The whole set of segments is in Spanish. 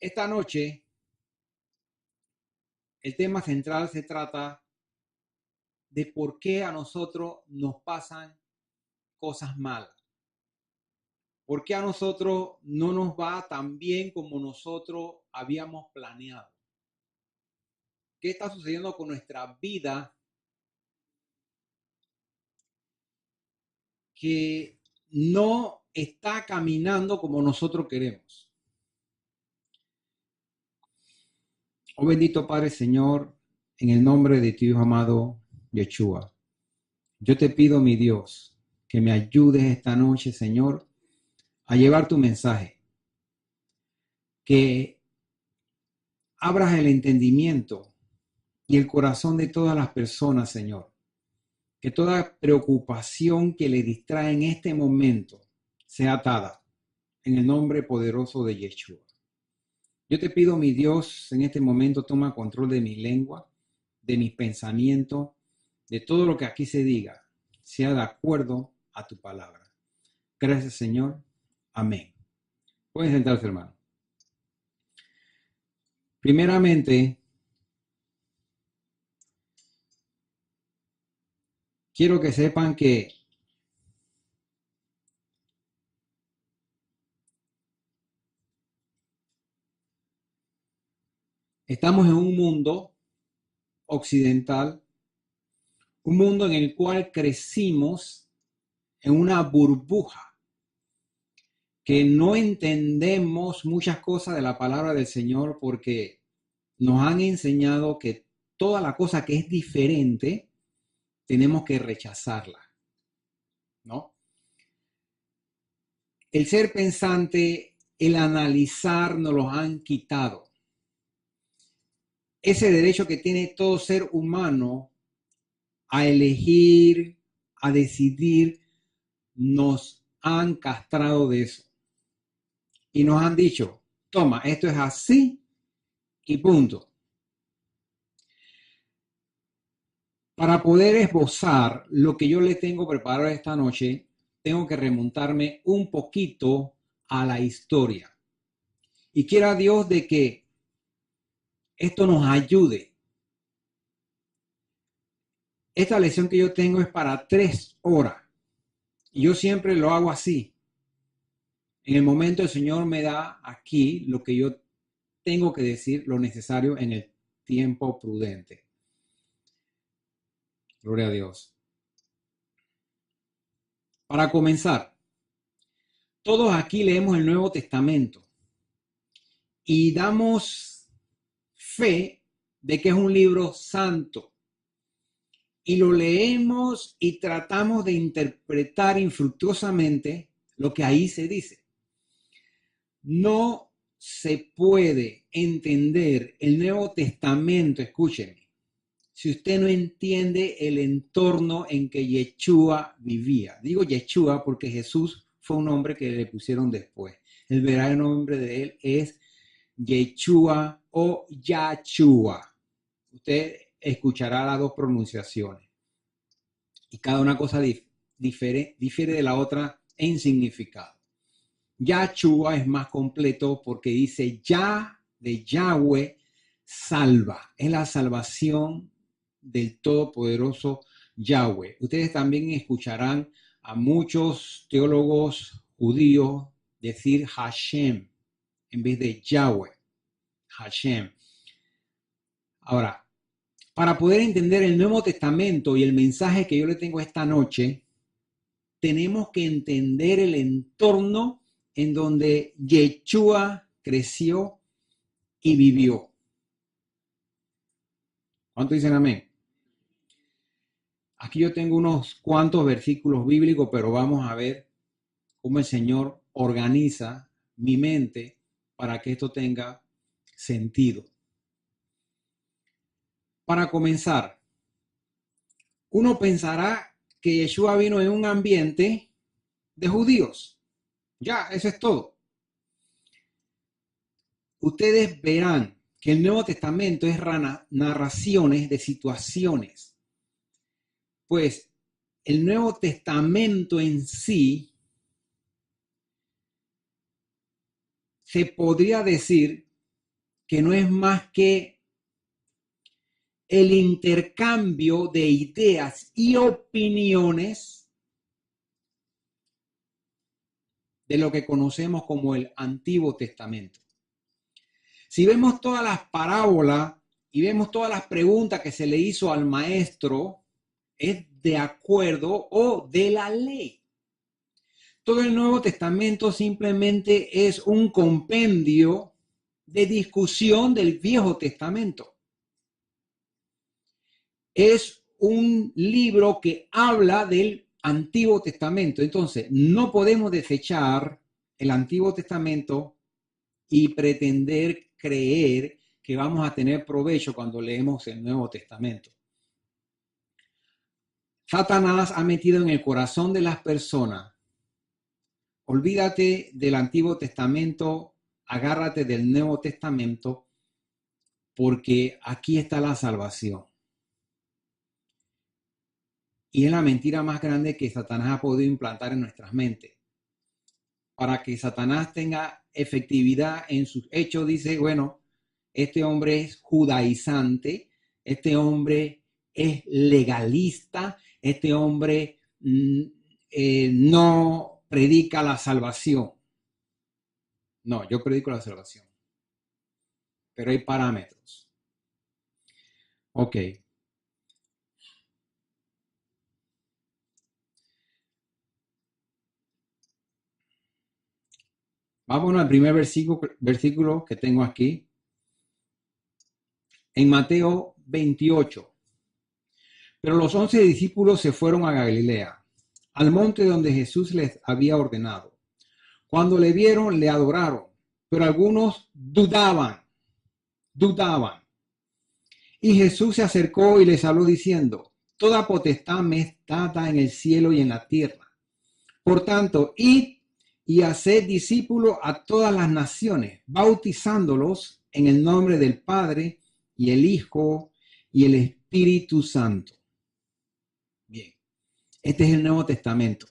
Esta noche el tema central se trata de por qué a nosotros nos pasan cosas malas. ¿Por qué a nosotros no nos va tan bien como nosotros habíamos planeado? ¿Qué está sucediendo con nuestra vida que no está caminando como nosotros queremos? Oh bendito Padre Señor, en el nombre de tu Hijo amado Yeshua, yo te pido, mi Dios, que me ayudes esta noche, Señor, a llevar tu mensaje, que abras el entendimiento y el corazón de todas las personas, Señor, que toda preocupación que le distrae en este momento sea atada en el nombre poderoso de Yeshua. Yo te pido, mi Dios, en este momento toma control de mi lengua, de mis pensamientos, de todo lo que aquí se diga, sea de acuerdo a tu palabra. Gracias, Señor. Amén. Pueden sentarse, hermano. Primeramente, quiero que sepan que estamos en un mundo occidental, un mundo en el cual crecimos en una burbuja, que no entendemos muchas cosas de la palabra del Señor porque nos han enseñado que toda la cosa que es diferente tenemos que rechazarla, ¿no? El ser pensante, el analizar nos lo han quitado. Ese derecho que tiene todo ser humano a elegir, a decidir, nos han castrado de eso. Y nos han dicho, toma, esto es así y punto. Para poder esbozar lo que yo le tengo preparado esta noche, tengo que remontarme un poquito a la historia. Y quiera Dios de que esto nos ayude. Esta lección que yo tengo es para 3 horas. Y yo siempre lo hago así. En el momento el Señor me da aquí lo que yo tengo que decir, lo necesario en el tiempo prudente. Gloria a Dios. Para comenzar, todos aquí leemos el Nuevo Testamento y damos fe de que es un libro santo. Y lo leemos y tratamos de interpretar infructuosamente lo que ahí se dice. No se puede entender el Nuevo Testamento, escúcheme, si usted no entiende el entorno en que Yeshua vivía. Digo Yeshua porque Jesús fue un nombre que le pusieron después. El verdadero nombre de él es Yeshua o Yahshua. Usted escuchará las dos pronunciaciones. Y cada una cosa difiere de la otra en significado. Yahshua es más completo porque dice Yah de Yahweh salva. Es la salvación del todopoderoso Yahweh. Ustedes también escucharán a muchos teólogos judíos decir Hashem en vez de Yahweh. Hashem. Ahora, para poder entender el Nuevo Testamento y el mensaje que yo le tengo esta noche, tenemos que entender el entorno en donde Yeshua creció y vivió. ¿Cuántos dicen amén? Aquí yo tengo unos cuantos versículos bíblicos, pero vamos a ver cómo el Señor organiza mi mente para que esto tenga sentido. Para comenzar, uno pensará que Yeshua vino en un ambiente de judíos. Ya, eso es todo. Ustedes verán que el Nuevo Testamento es narraciones de situaciones. Pues el Nuevo Testamento en sí se podría decir que no es más que el intercambio de ideas y opiniones de lo que conocemos como el Antiguo Testamento. Si vemos todas las parábolas y vemos todas las preguntas que se le hizo al maestro, es de acuerdo o de la ley. Todo el Nuevo Testamento simplemente es un compendio de discusión del Viejo Testamento. Es un libro que habla del Antiguo Testamento. Entonces, no podemos desechar el Antiguo Testamento y pretender creer que vamos a tener provecho cuando leemos el Nuevo Testamento. Satanás ha metido en el corazón de las personas: olvídate del Antiguo Testamento, agárrate del Nuevo Testamento, porque aquí está la salvación. Y es la mentira más grande que Satanás ha podido implantar en nuestras mentes. Para que Satanás tenga efectividad en sus hechos, dice, bueno, este hombre es judaizante, este hombre es legalista, este hombre no predica la salvación. No, yo predico la salvación. Pero hay parámetros. Ok. Vamos al primer versículo que tengo aquí. En Mateo 28. Pero los 11 discípulos se fueron a Galilea, al monte donde Jesús les había ordenado. Cuando le vieron, le adoraron, pero algunos dudaban. Y Jesús se acercó y les habló diciendo: toda potestad me es dada en el cielo y en la tierra. Por tanto, id y haced discípulos a todas las naciones, bautizándolos en el nombre del Padre y el Hijo y el Espíritu Santo. Bien, este es el Nuevo Testamento.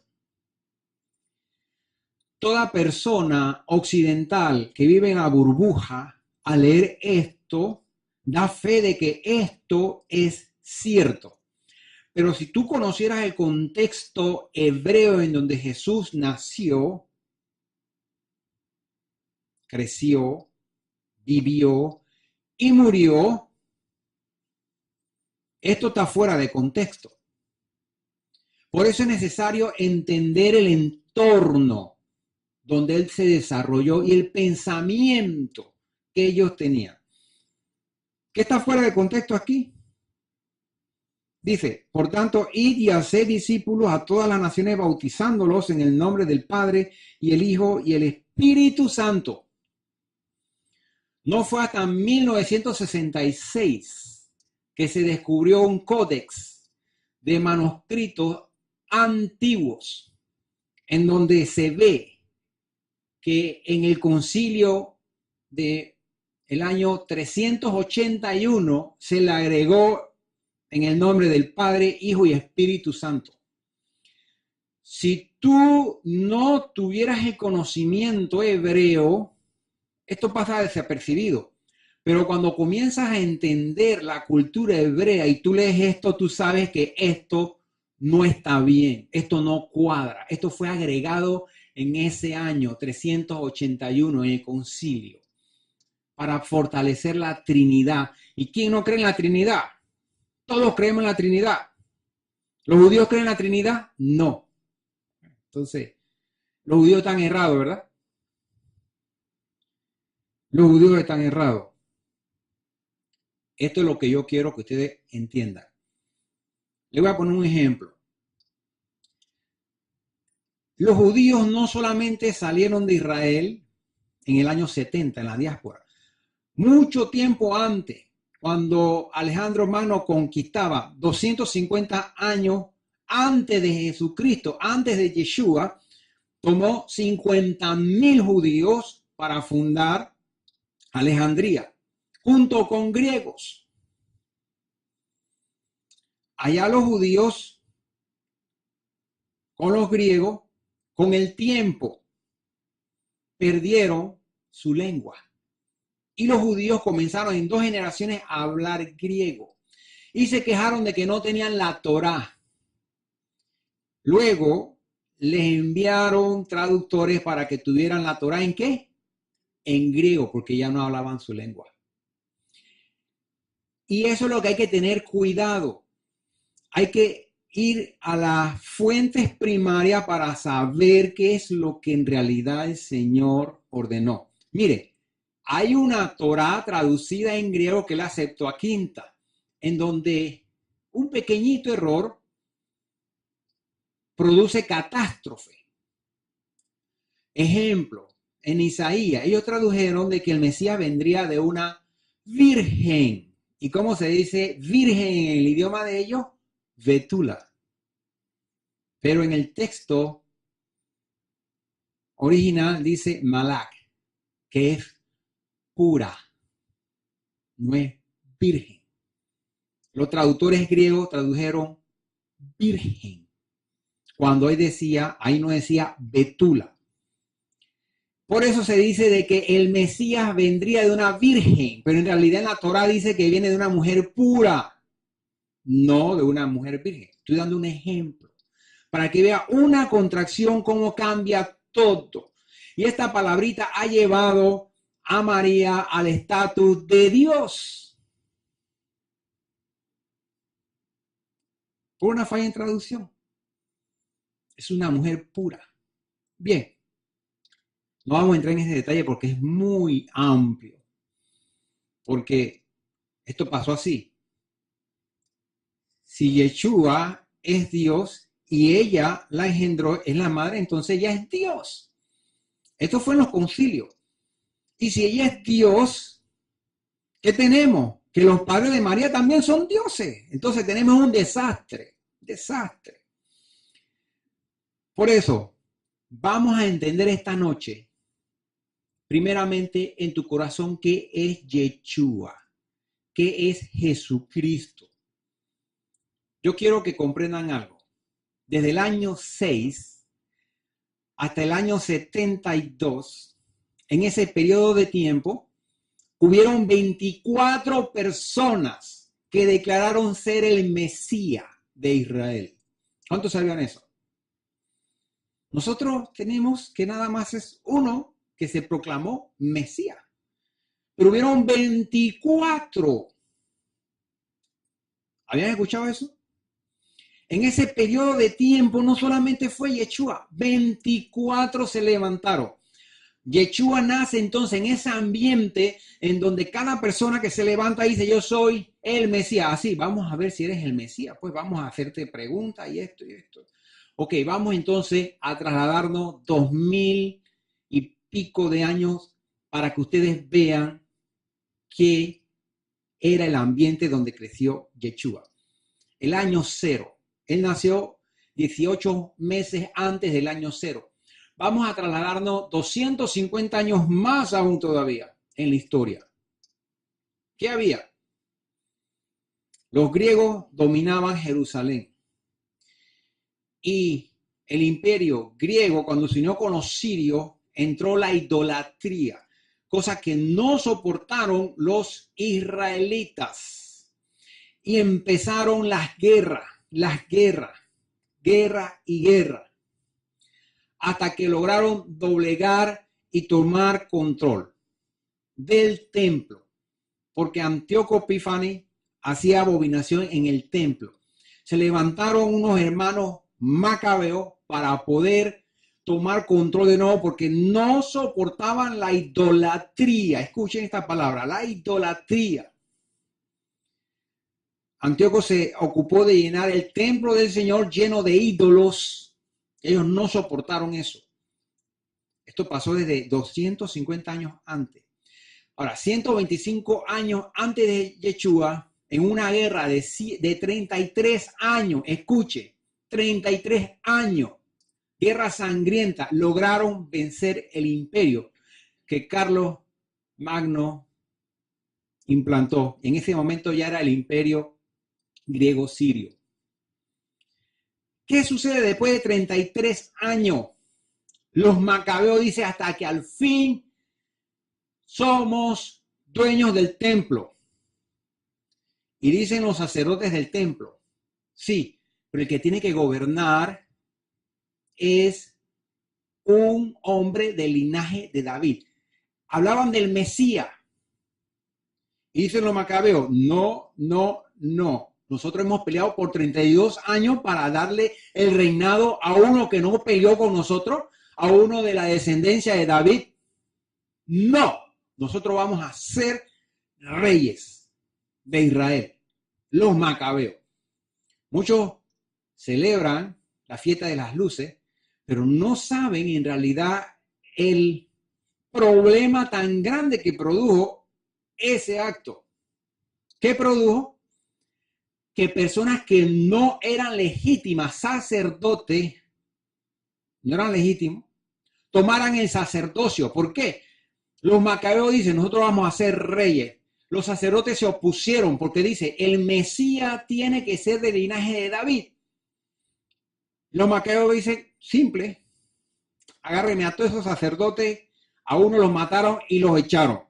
Toda persona occidental que vive en la burbuja, al leer esto, da fe de que esto es cierto. Pero si tú conocieras el contexto hebreo en donde Jesús nació, creció, vivió y murió, esto está fuera de contexto. Por eso es necesario entender el entorno donde él se desarrolló y el pensamiento que ellos tenían. ¿Qué está fuera de contexto aquí? Dice, por tanto, id y haced discípulos a todas las naciones, bautizándolos en el nombre del Padre y el Hijo y el Espíritu Santo. No fue hasta 1966 que se descubrió un códex de manuscritos antiguos en donde se ve que en el concilio de el año 381 se le agregó en el nombre del Padre, Hijo y Espíritu Santo. Si tú no tuvieras el conocimiento hebreo, esto pasa desapercibido. Pero cuando comienzas a entender la cultura hebrea y tú lees esto, tú sabes que esto no está bien, esto no cuadra. Esto fue agregado en ese año 381 en el concilio para fortalecer la Trinidad. ¿Y quién no cree en la Trinidad? Todos creemos en la Trinidad. ¿Los judíos creen en la Trinidad? No. Entonces, los judíos están errados, ¿verdad? Los judíos están errados. Esto es lo que yo quiero que ustedes entiendan. Les voy a poner un ejemplo. Los judíos no solamente salieron de Israel en el año 70, en la diáspora. Mucho tiempo antes, cuando Alejandro Magno conquistaba 250 años antes de Jesucristo, antes de Yeshua, tomó 50,000 judíos para fundar Alejandría, junto con griegos. Allá los judíos, con los griegos, con el tiempo, perdieron su lengua. y los judíos comenzaron en 2 generaciones a hablar griego y se quejaron de que no tenían la Torá. Luego les enviaron traductores para que tuvieran la Torá ¿en qué? En griego, porque ya no hablaban su lengua. Y eso es lo que hay que tener cuidado. Hay que ir a las fuentes primarias para saber qué es lo que en realidad el Señor ordenó. Mire, hay una Torá traducida en griego que es la Septuaginta, en donde un pequeñito error produce catástrofe. Ejemplo, en Isaías, ellos tradujeron de que el Mesías vendría de una virgen. ¿Y cómo se dice virgen en el idioma de ellos? Betula. Pero en el texto original dice Malak, que es pura, no es virgen. Los traductores griegos tradujeron virgen, cuando ahí no decía Betula. Por eso se dice de que el Mesías vendría de una virgen, pero en realidad en la Torá dice que viene de una mujer pura, no de una mujer virgen. Estoy dando un ejemplo para que vea una contracción cómo cambia todo. Y esta palabrita ha llevado a María al estatus de Dios. Por una falla en traducción. Es una mujer pura. Bien. No vamos a entrar en ese detalle porque es muy amplio. Porque esto pasó así. Si Yeshua es Dios y ella la engendró, es la madre, entonces ella es Dios. Esto fue en los concilios. Y si ella es Dios, ¿qué tenemos? Que los padres de María también son dioses. Entonces tenemos un desastre. Desastre. Por eso, vamos a entender esta noche, primeramente en tu corazón, qué es Yeshua, qué es Jesucristo. Yo quiero que comprendan algo. Desde el año 6 hasta el año 72, en ese periodo de tiempo, hubieron 24 personas que declararon ser el Mesías de Israel. ¿Cuántos sabían eso? Nosotros tenemos que nada más es uno que se proclamó Mesías. Pero hubieron 24. ¿Habían escuchado eso? En ese periodo de tiempo no solamente fue Yeshua, 24 se levantaron. Yeshua nace entonces en ese ambiente en donde cada persona que se levanta dice yo soy el Mesías. Así, vamos a ver si eres el Mesías. Pues vamos a hacerte preguntas y esto y esto. Ok, vamos entonces a trasladarnos 2000 y pico de años para que ustedes vean qué era el ambiente donde creció Yeshua. El año 0. Él nació 18 meses antes del año 0. Vamos a trasladarnos 250 años más aún todavía en la historia. ¿Qué había? Los griegos dominaban Jerusalén. Y el imperio griego, cuando se unió con los sirios, entró la idolatría, cosa que no soportaron los israelitas. Y empezaron las guerras, guerra y guerra, hasta que lograron doblegar y tomar control del templo, porque Antíoco Epífanes hacía abominación en el templo. Se levantaron unos hermanos macabeos para poder tomar control de nuevo, porque no soportaban la idolatría. Escuchen esta palabra, la idolatría. Antíoco se ocupó de llenar el templo del Señor lleno de ídolos. Ellos no soportaron eso. Esto pasó desde 250 años antes. Ahora, 125 años antes de Yeshua, en una guerra de 33 años, escuche, 33 años, guerra sangrienta, lograron vencer el imperio que Carlos Magno implantó. En ese momento ya era el imperio griego-sirio. ¿Qué sucede después de 33 años? Los macabeos dicen hasta que al fin somos dueños del templo. Y dicen los sacerdotes del templo. Sí, pero el que tiene que gobernar es un hombre del linaje de David. Hablaban del Mesías. Y dicen los macabeos, no, no, no. Nosotros hemos peleado por 32 años para darle el reinado a uno que no peleó con nosotros, a uno de la descendencia de David. No, nosotros vamos a ser reyes de Israel, los macabeos. Muchos celebran la fiesta de las luces, pero no saben en realidad el problema tan grande que produjo ese acto. ¿Qué produjo? Que personas que no eran legítimas, sacerdotes, no eran legítimos, tomaran el sacerdocio. ¿Por qué? Los macabeos dicen, nosotros vamos a ser reyes. Los sacerdotes se opusieron porque dice, el Mesías tiene que ser del linaje de David. Los macabeos dicen, simple, agárrenme a todos esos sacerdotes, a uno los mataron y los echaron.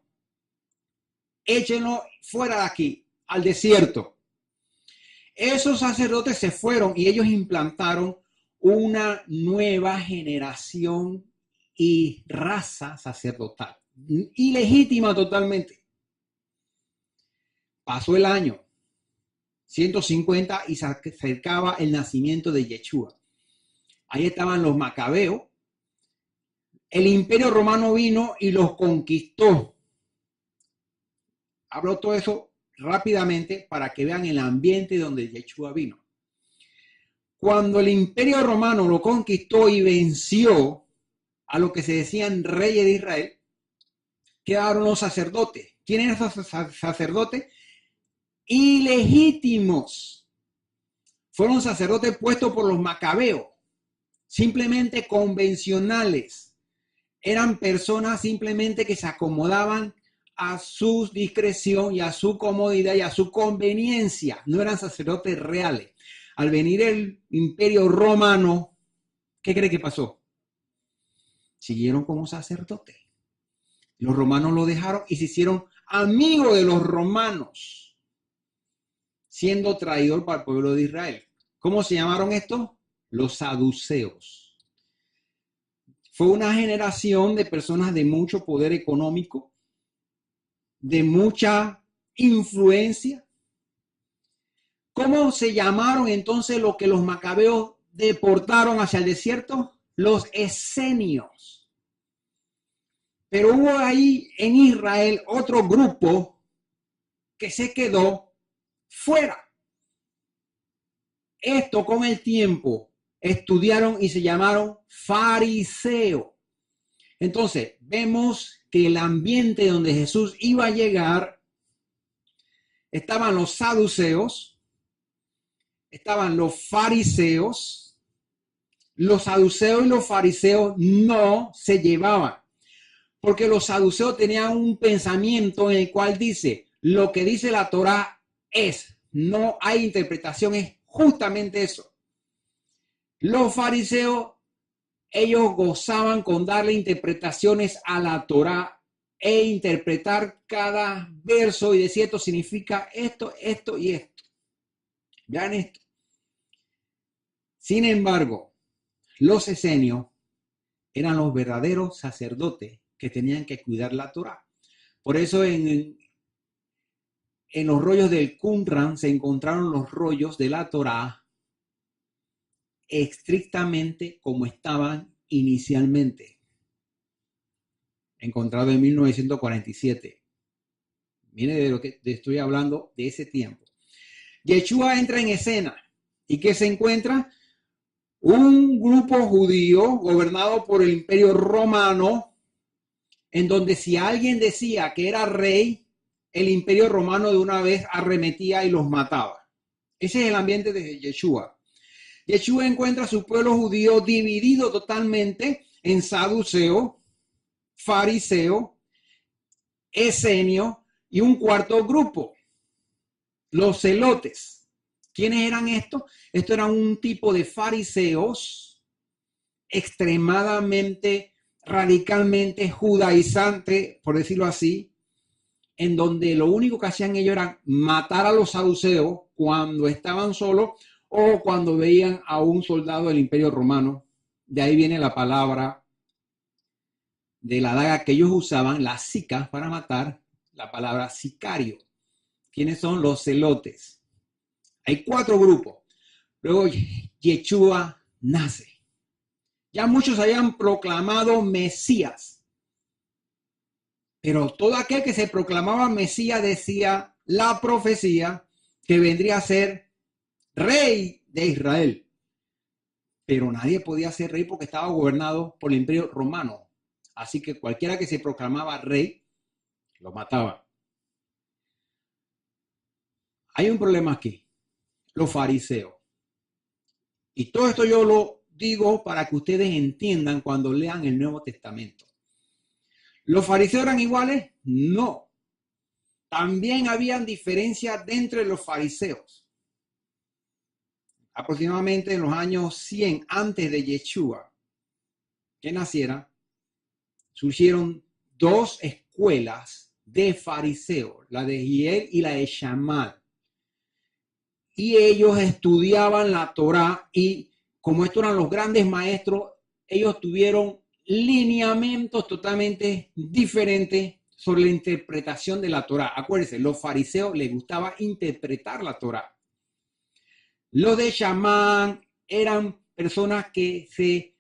Échenlo fuera de aquí, al desierto. Esos sacerdotes se fueron y ellos implantaron una nueva generación y raza sacerdotal, ilegítima totalmente. Pasó el año 150 y se acercaba el nacimiento de Yeshua. Ahí estaban los macabeos. El imperio romano vino y los conquistó. Hablo todo eso rápidamente para que vean el ambiente donde Yeshua vino. Cuando el imperio romano lo conquistó y venció a lo que se decían reyes de Israel, quedaron los sacerdotes. ¿Quiénes eran esos sacerdotes? Ilegítimos. Fueron sacerdotes puestos por los macabeos, simplemente convencionales. Eran personas simplemente que se acomodaban a su discreción y a su comodidad y a su conveniencia. No eran sacerdotes reales. Al venir el imperio romano, ¿qué cree que pasó? Siguieron como sacerdotes. Los romanos lo dejaron y se hicieron amigos de los romanos, siendo traidor para el pueblo de Israel. ¿Cómo se llamaron estos? Los saduceos. Fue una generación de personas de mucho poder económico, de mucha influencia. ¿Cómo se llamaron entonces lo que los macabeos deportaron hacia el desierto? Los esenios. Pero hubo ahí en Israel otro grupo que se quedó fuera. Esto con el tiempo estudiaron y se llamaron fariseos. Entonces, vemos que el ambiente donde Jesús iba a llegar, estaban los saduceos, estaban los fariseos. Los saduceos y los fariseos no se llevaban, porque los saduceos tenían un pensamiento en el cual dice, lo que dice la Torá es, no hay interpretación, es justamente eso. Los fariseos, ellos gozaban con darle interpretaciones a la Torá e interpretar cada verso y decir esto significa esto, esto y esto. Vean esto. Sin embargo, los esenios eran los verdaderos sacerdotes que tenían que cuidar la Torá. Por eso en los rollos del Qumran se encontraron los rollos de la Torá estrictamente como estaban inicialmente, encontrado en 1947. Mire de lo que estoy hablando, de ese tiempo. Yeshua entra en escena y ¿qué se encuentra? Un grupo judío gobernado por el imperio romano, en donde si alguien decía que era rey, el imperio romano de una vez arremetía y los mataba. Ese es el ambiente de Yeshua. Yeshua encuentra a su pueblo judío dividido totalmente en saduceo, fariseo, esenio y un cuarto grupo, los celotes. ¿Quiénes eran estos? Estos eran un tipo de fariseos extremadamente, radicalmente judaizantes, por decirlo así, en donde lo único que hacían ellos era matar a los saduceos cuando estaban solos o cuando veían a un soldado del Imperio Romano. De ahí viene la palabra de la daga que ellos usaban, la sica, para matar, la palabra sicario. ¿Quiénes son? Los celotes. Hay 4 grupos. Luego Yeshua nace. Ya muchos habían proclamado Mesías. Pero todo aquel que se proclamaba Mesías decía la profecía que vendría a ser rey de Israel. Pero nadie podía ser rey porque estaba gobernado por el Imperio Romano. Así que cualquiera que se proclamaba rey, lo mataba. Hay un problema aquí. Los fariseos. Y todo esto yo lo digo para que ustedes entiendan cuando lean el Nuevo Testamento. ¿Los fariseos eran iguales? No. También habían diferencias dentro de los fariseos. Aproximadamente en los años 100 antes de Yeshua que naciera, surgieron 2 escuelas de fariseos, la de Hiel y la de Shammai. Y ellos estudiaban la Torá y como estos eran los grandes maestros, ellos tuvieron lineamientos totalmente diferentes sobre la interpretación de la Torá. Acuérdense, los fariseos les gustaba interpretar la Torá. Los de Shammai eran personas que se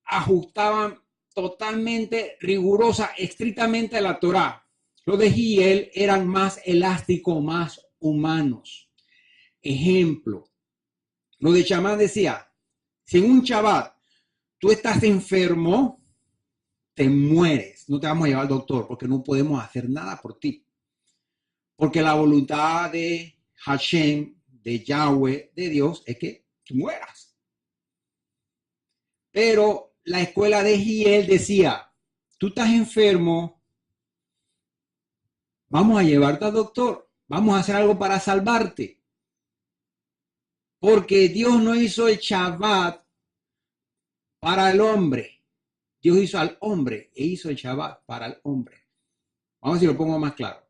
ajustaban totalmente rigurosa, estrictamente a la Torá. Los de Hiel eran más elásticos, más humanos. Ejemplo, los de Shammai decía, si en un Shabbat tú estás enfermo, te mueres, no te vamos a llevar al doctor porque no podemos hacer nada por ti. Porque la voluntad de Hashem, de Yahweh, de Dios, es que tú mueras. Pero la escuela de Hiel decía, tú estás enfermo, vamos a llevarte al doctor, vamos a hacer algo para salvarte. Porque Dios no hizo el Shabbat para el hombre. Dios hizo al hombre e hizo el Shabbat para el hombre. Vamos a ver si lo pongo más claro.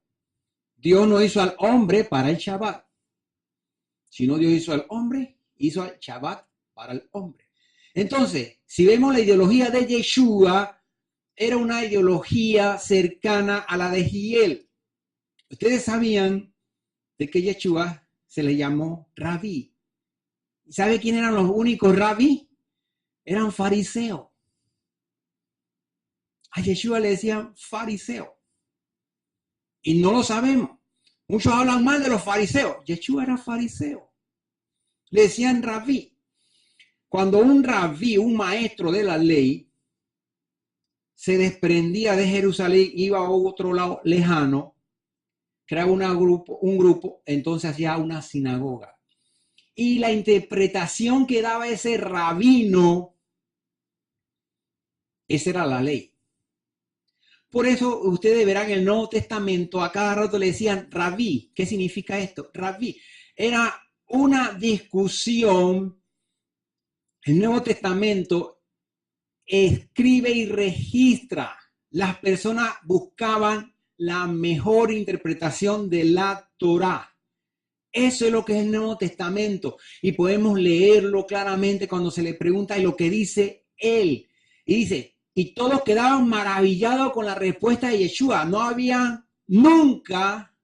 Dios no hizo al hombre para el Shabbat, sino Dios hizo al hombre, hizo al Shabbat para el hombre. Entonces, si vemos la ideología de Yeshua, era una ideología cercana a la de Hiel. Ustedes sabían de que Yeshua se le llamó rabí. ¿Sabe quién eran los únicos rabí? Eran fariseos. A Yeshua le decían fariseo. Y no lo sabemos. Muchos hablan mal de los fariseos. Yeshua era fariseo. Le decían rabí. Cuando un rabí, un maestro de la ley, se desprendía de Jerusalén, iba a otro lado lejano, creaba un grupo, entonces hacía una sinagoga. Y la interpretación que daba ese rabino, esa era la ley. Por eso ustedes verán en el Nuevo Testamento, a cada rato le decían rabí. ¿Qué significa esto? Rabí. Era una discusión. El Nuevo Testamento escribe y registra. Las personas buscaban la mejor interpretación de la Torá. Eso es lo que es el Nuevo Testamento. Y podemos leerlo claramente cuando se le pregunta lo que dice él. Y dice, y todos quedaban maravillados con la respuesta de Yeshua. No habían nunca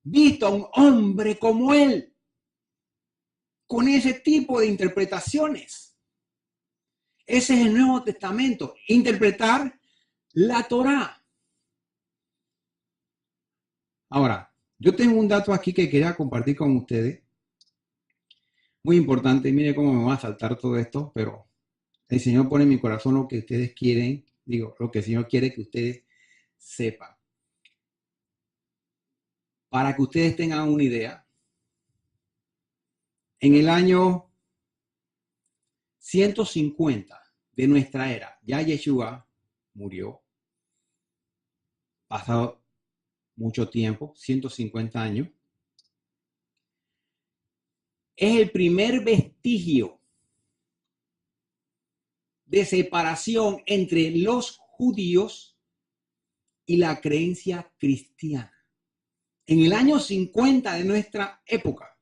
visto a un hombre como él, con ese tipo de interpretaciones. Ese es el Nuevo Testamento, interpretar la Torá. Ahora, yo tengo un dato aquí que quería compartir con ustedes. Muy importante, mire cómo me va a saltar todo esto, pero el Señor pone en mi corazón lo que ustedes quieren, lo que el Señor quiere que ustedes sepan. Para que ustedes tengan una idea, en el año 150 de nuestra era, ya Yeshua murió, pasado mucho tiempo, 150 años. Es el primer vestigio de separación entre los judíos y la creencia cristiana. en el año 50 de nuestra época.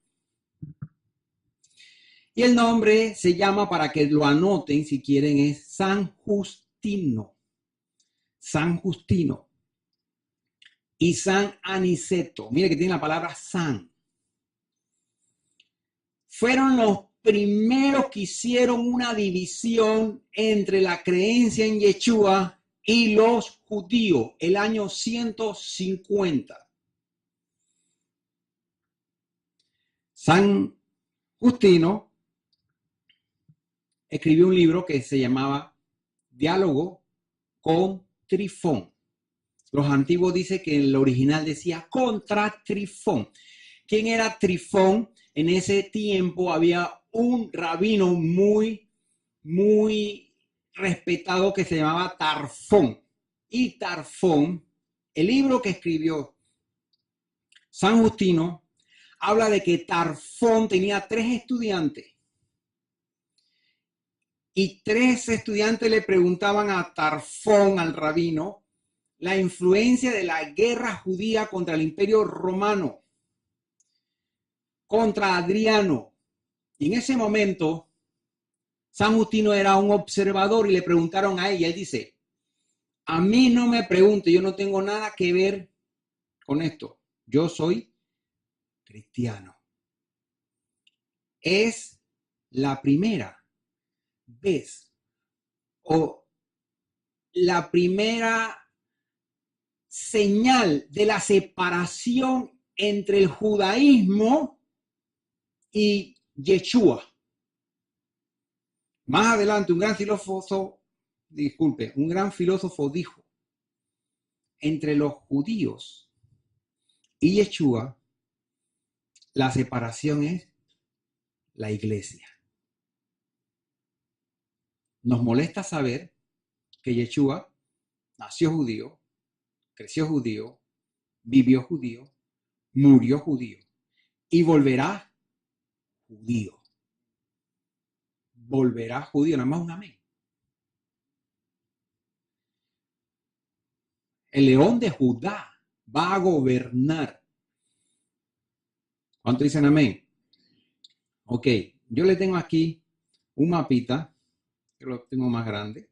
Y el nombre se llama, para que lo anoten si quieren, es San Justino. San Justino. Y San Aniceto. Mire que tiene la palabra San. Fueron los primeros que hicieron una división entre la creencia en Yeshua y los judíos, el año 150. San Justino escribió un libro que se llamaba Diálogo con Trifón. Los antiguos dicen que el original decía contra Trifón. ¿Quién era Trifón? En ese tiempo había un rabino muy respetado que se llamaba Tarfón. Y Tarfón, el libro que escribió San Justino, habla de que Tarfón tenía 3 estudiantes. Y 3 estudiantes le preguntaban a Tarfón, al rabino, la influencia de la guerra judía contra el Imperio Romano, contra Adriano. Y en ese momento, San Justino era un observador y le preguntaron a él, y él dice, a mí no me pregunte, yo no tengo nada que ver con esto. Yo soy cristiano. Es la primera vez o la primera señal de la separación entre el judaísmo y Yeshua. Más adelante, un gran filósofo dijo, entre los judíos y Yeshua, la separación es la iglesia. Nos molesta saber que Yeshua nació judío, creció judío, vivió judío, murió judío y volverá judío. Volverá judío, nada más un amén. El león de Judá va a gobernar. ¿Cuánto dicen amén? Ok, yo le tengo aquí un mapita, que lo tengo más grande.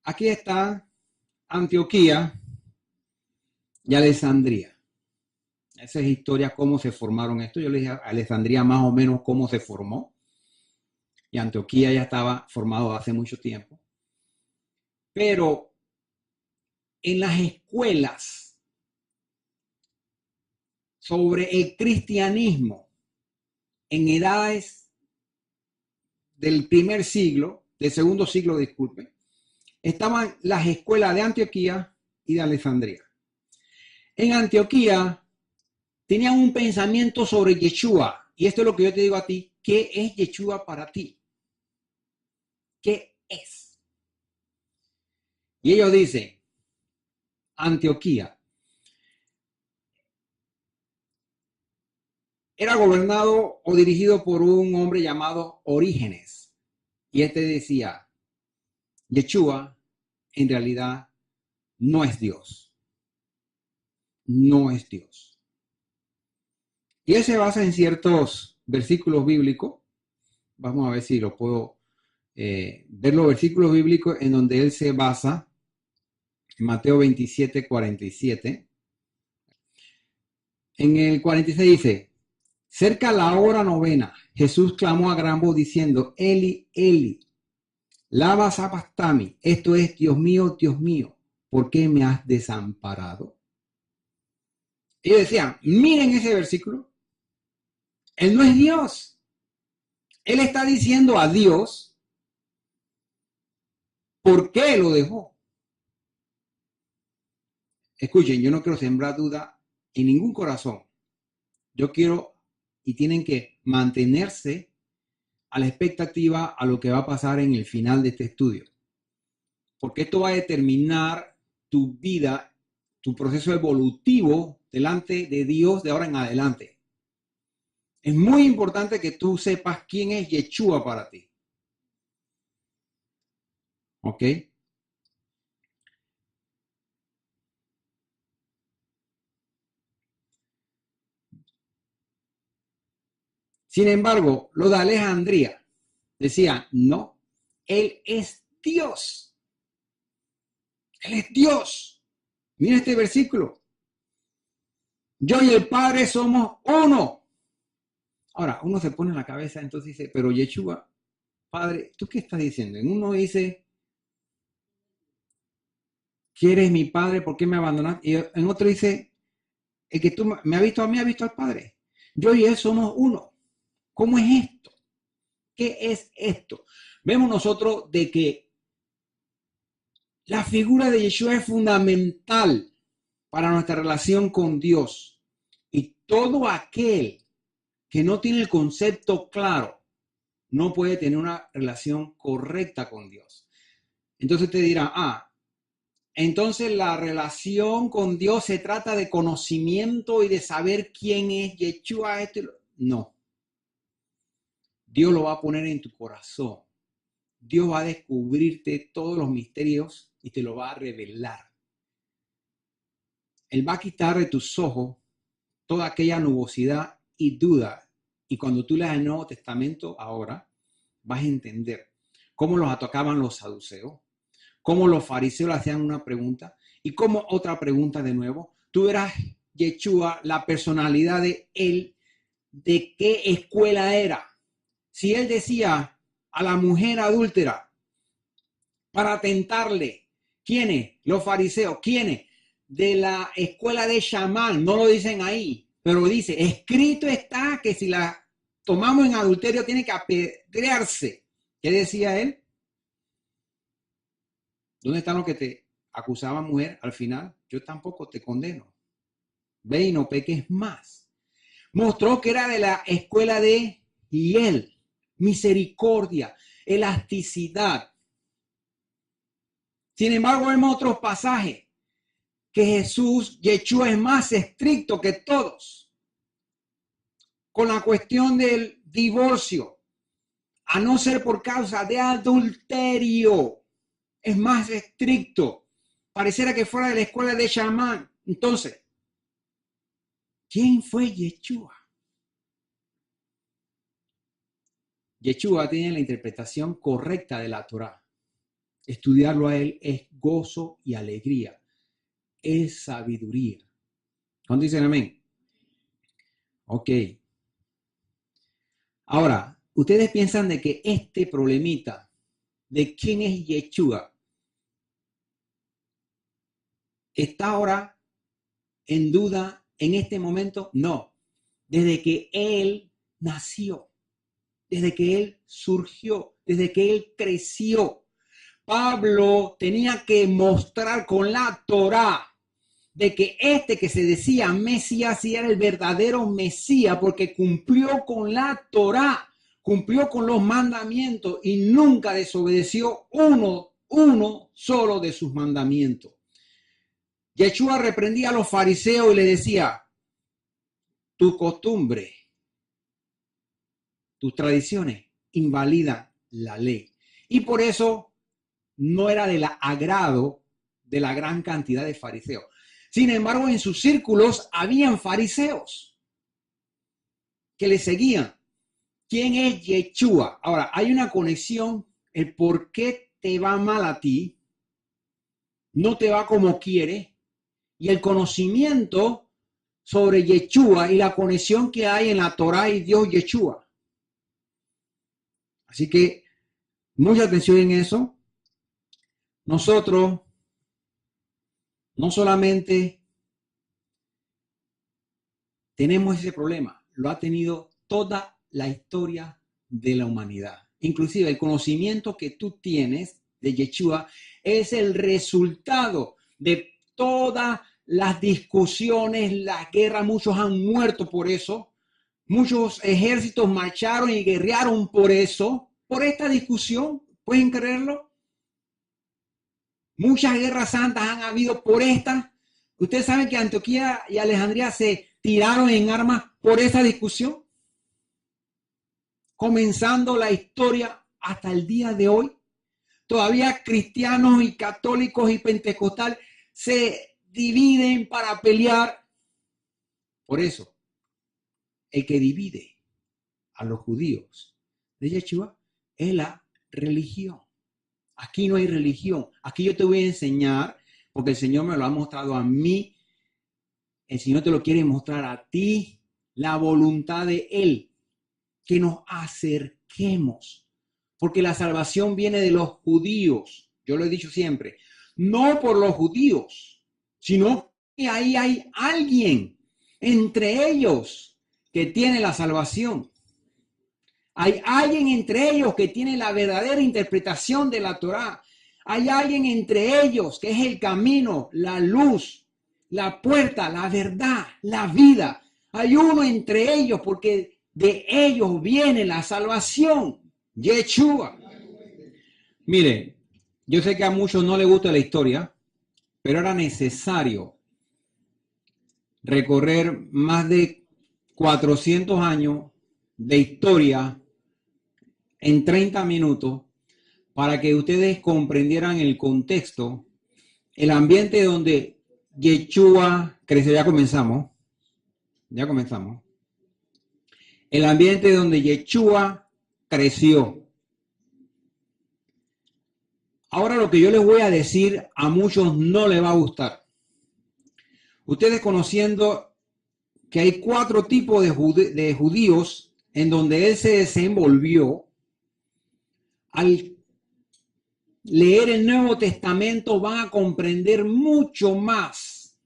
Aquí está Antioquía y Alejandría. Esa es historia, cómo se formaron esto. Yo les dije a Alejandría más o menos cómo se formó. Y Antioquía ya estaba formado hace mucho tiempo. Pero en las escuelas sobre el cristianismo en edades del primer siglo, del segundo siglo, disculpen, estaban las escuelas de Antioquía y de Alejandría. En Antioquía tenían un pensamiento sobre Yeshua. Y esto es lo que yo te digo a ti. ¿Qué es Yeshua para ti? ¿Qué es? Y ellos dicen, Antioquía era gobernado o dirigido por un hombre llamado Orígenes. Y este decía, Yeshua en realidad no es Dios. No es Dios. Y él se basa en ciertos versículos bíblicos. Vamos a ver si lo puedo ver los versículos bíblicos en donde él se basa. Mateo 27, 47. En el 46 dice, cerca la hora novena, Jesús clamó a gran voz diciendo, Eli, Eli, lama sabachthani, esto es, Dios mío, ¿por qué me has desamparado? Ellos decían, miren ese versículo, él no es Dios. Él está diciendo a Dios, ¿por qué lo dejó? Escuchen, yo no quiero sembrar duda en ningún corazón. Yo quiero y tienen que mantenerse a la expectativa a lo que va a pasar en el final de este estudio. Porque esto va a determinar tu vida, tu proceso evolutivo delante de Dios de ahora en adelante. Es muy importante que tú sepas quién es Yeshua para ti. ¿Ok? Sin embargo, los de Alejandría decían, no, Él es Dios. Él es Dios. Mira este versículo. Yo y el Padre somos uno. Ahora, uno se pone en la cabeza, entonces dice, pero Yeshua, Padre, ¿tú qué estás diciendo? En uno dice, ¿quién eres mi Padre? ¿Por qué me abandonaste? Y en otro dice, el que tú me has visto a mí, ha visto al Padre. Yo y Él somos uno. ¿Cómo es esto? ¿Qué es esto? Vemos nosotros de que la figura de Yeshua es fundamental para nuestra relación con Dios. Y todo aquel que no tiene el concepto claro no puede tener una relación correcta con Dios. Entonces te dirá, entonces la relación con Dios se trata de conocimiento y de saber quién es Yeshua. No. Dios lo va a poner en tu corazón. Dios va a descubrirte todos los misterios y te lo va a revelar. Él va a quitar de tus ojos toda aquella nubosidad y duda. Y cuando tú leas el Nuevo Testamento ahora, vas a entender cómo los atacaban los saduceos, cómo los fariseos le hacían una pregunta y cómo otra pregunta de nuevo. Tú verás Yeshua, la personalidad de él, de qué escuela era. Si él decía a la mujer adúltera para tentarle, ¿quiénes? Los fariseos. ¿Quiénes? De la escuela de Shammai. No lo dicen ahí, pero dice, escrito está que si la tomamos en adulterio tiene que apedrearse. ¿Qué decía él? ¿Dónde están los que te acusaban, mujer? Al final, yo tampoco te condeno. Ve y no peques más. Mostró que era de la escuela de Hiel, misericordia, elasticidad. Sin embargo, vemos otros pasajes que Jesús, Yeshua, es más estricto que todos con la cuestión del divorcio, a no ser por causa de adulterio. Es más estricto. Pareciera que fuera de la escuela de Shammai. Entonces, ¿quién fue Yeshua? Yeshua tiene la interpretación correcta de la Torá. Estudiarlo a él es gozo y alegría. Es sabiduría. ¿Cuándo dicen amén? Ok. Ahora, ustedes piensan de que este problemita de quién es Yeshua está ahora en duda en este momento. No. Desde que él nació, desde que él surgió, desde que él creció, Pablo tenía que mostrar con la Torá de que este que se decía Mesías sí era el verdadero Mesías porque cumplió con la Torá, cumplió con los mandamientos y nunca desobedeció uno solo de sus mandamientos. Yeshua reprendía a los fariseos y le decía, tu costumbre, tus tradiciones invalidan la ley. Y por eso no era del agrado de la gran cantidad de fariseos. Sin embargo, en sus círculos habían fariseos que le seguían. ¿Quién es Yeshua? Ahora, hay una conexión, el por qué te va mal a ti, no te va como quiere, y el conocimiento sobre Yeshua y la conexión que hay en la Torá y Dios Yeshua. Así que, mucha atención en eso. Nosotros no solamente tenemos ese problema, lo ha tenido toda la historia de la humanidad. Inclusive el conocimiento que tú tienes de Yeshua es el resultado de todas las discusiones, las guerras. Muchos han muerto por eso. Muchos ejércitos marcharon y guerrearon por eso, por esta discusión. ¿Pueden creerlo? Muchas guerras santas han habido por esta. Ustedes saben que Antioquía y Alejandría se tiraron en armas por esa discusión, comenzando la historia hasta el día de hoy. Todavía cristianos y católicos y pentecostales se dividen para pelear. Por eso, el que divide a los judíos de Yeshua es la religión. Aquí no hay religión. Aquí yo te voy a enseñar, porque el Señor me lo ha mostrado a mí, el Señor te lo quiere mostrar a ti, la voluntad de Él, que nos acerquemos, porque la salvación viene de los judíos. Yo lo he dicho siempre, no por los judíos, sino que ahí hay alguien entre ellos que tiene la salvación. Hay alguien entre ellos que tiene la verdadera interpretación de la Torá. Hay alguien entre ellos que es el camino, la luz, la puerta, la verdad, la vida. Hay uno entre ellos porque de ellos viene la salvación. Yeshua. Mire, yo sé que a muchos no les gusta la historia, pero era necesario recorrer más de 400 años de historia en 30 minutos para que ustedes comprendieran el contexto, el ambiente donde Yeshua creció. Ya comenzamos. El ambiente donde Yeshua creció. Ahora lo que yo les voy a decir a muchos no les va a gustar. Ustedes conociendo que hay 4 tipos de judíos en donde él se desenvolvió, al leer el Nuevo Testamento van a comprender mucho más.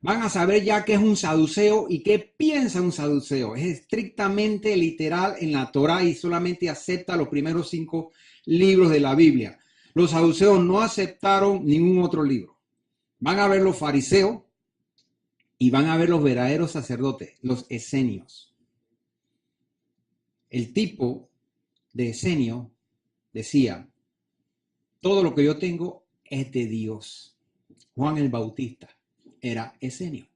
Van a saber ya qué es un saduceo y qué piensa un saduceo. Es estrictamente literal en la Torá y solamente acepta los primeros 5 libros de la Biblia. Los saduceos no aceptaron ningún otro libro. Van a ver los fariseos y van a ver los verdaderos sacerdotes, los esenios. El tipo de esenio decía, todo lo que yo tengo es de Dios. Juan el Bautista era esenio.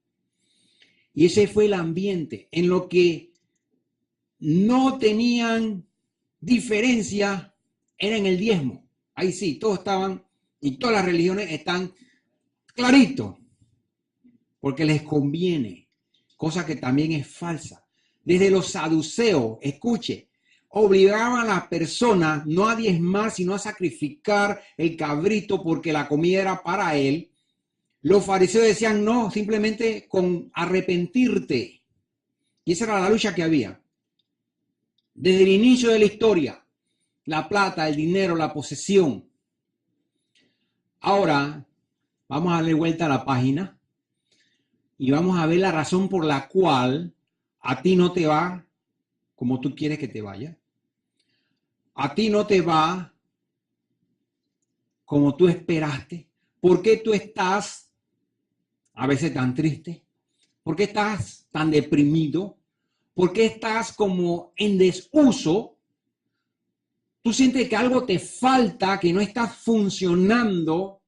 Y ese fue el ambiente en lo que no tenían diferencia, era en el diezmo. Ahí sí, todos estaban, y todas las religiones están claritos, porque les conviene, cosa que también es falsa. Desde los saduceos, escuche, obligaban a las personas no a diezmar, sino a sacrificar el cabrito porque la comida era para él. Los fariseos decían no, simplemente con arrepentirte. Y esa era la lucha que había. Desde el inicio de la historia, la plata, el dinero, la posesión. Ahora, vamos a darle vuelta a la página y vamos a ver la razón por la cual a ti no te va como tú quieres que te vaya. A ti no te va como tú esperaste. ¿Por qué tú estás a veces tan triste? ¿Por qué estás tan deprimido? ¿Por qué estás como en desuso? Tú sientes que algo te falta, que no estás funcionando,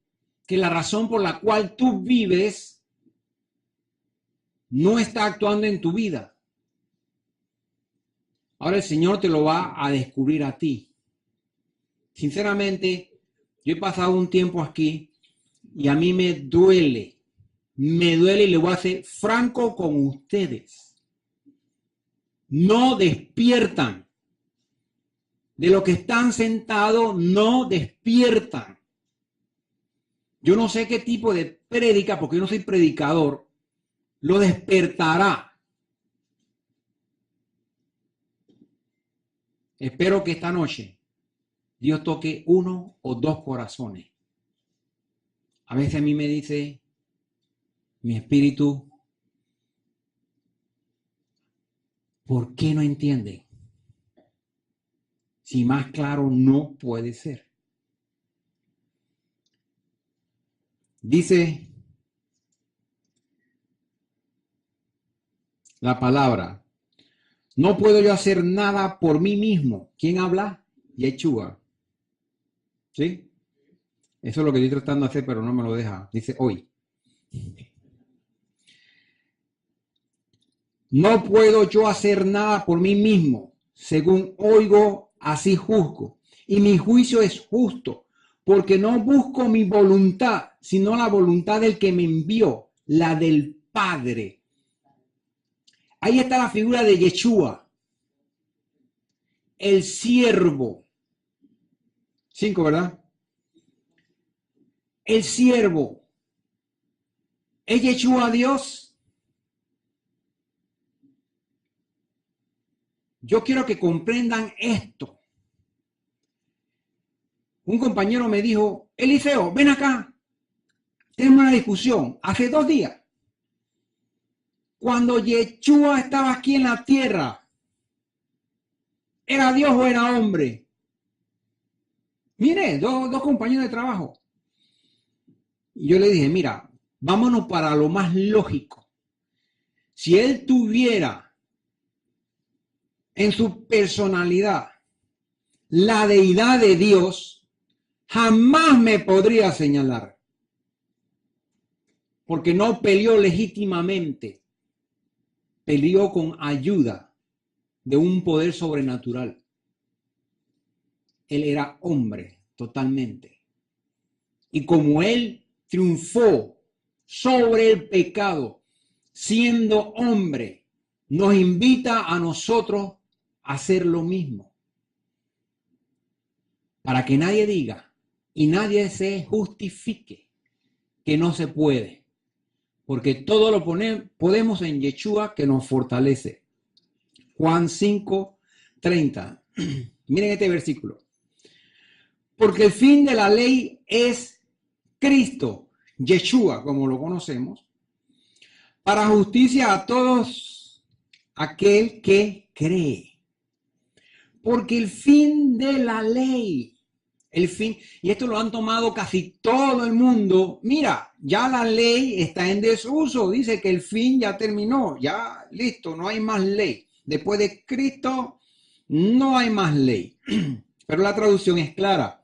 que la razón por la cual tú vives no está actuando en tu vida. Ahora el Señor te lo va a descubrir a ti. Sinceramente, yo he pasado un tiempo aquí y a mí me duele y le voy a ser franco con ustedes. No despiertan. De lo que están sentados, no despiertan. Yo no sé qué tipo de prédica, porque yo no soy predicador, lo despertará. Espero que esta noche Dios toque 1 o 2 corazones. A veces a mí me dice mi espíritu, ¿por qué no entienden? Si más claro no puede ser. Dice la palabra, no puedo yo hacer nada por mí mismo. ¿Quién habla? Yeshua. ¿Sí? Eso es lo que estoy tratando de hacer, pero no me lo deja. Dice hoy. No puedo yo hacer nada por mí mismo. Según oigo, así juzgo. Y mi juicio es justo, porque no busco mi voluntad, sino la voluntad del que me envió, la del Padre. Ahí está la figura de Yeshua. el siervo. 5, ¿verdad? El siervo. ¿Es Yeshua Dios? Yo quiero que comprendan esto. Un compañero me dijo, Eliseo, ven acá. Tenemos una discusión. Hace 2 días. Cuando Yeshua estaba aquí en la tierra, ¿era Dios o era hombre? Mire, dos compañeros de trabajo. Y yo le dije, mira, vámonos para lo más lógico. Si él tuviera en su personalidad la deidad de Dios, jamás me podría señalar. Porque no peleó legítimamente. Peleó con ayuda de un poder sobrenatural. Él era hombre totalmente. Y como él triunfó sobre el pecado, siendo hombre, nos invita a nosotros a hacer lo mismo. Para que nadie diga y nadie se justifique que no se puede. Porque todo lo podemos en Yeshua que nos fortalece. Juan 5:30. Miren este versículo. Porque el fin de la ley es Cristo, Yeshua, como lo conocemos, para justicia a todos aquel que cree. Porque el fin de la ley, el fin, y esto lo han tomado casi todo el mundo. Mira, ya la ley está en desuso, dice que el fin ya terminó, ya listo, no hay más ley. Después de Cristo no hay más ley. Pero la traducción es clara.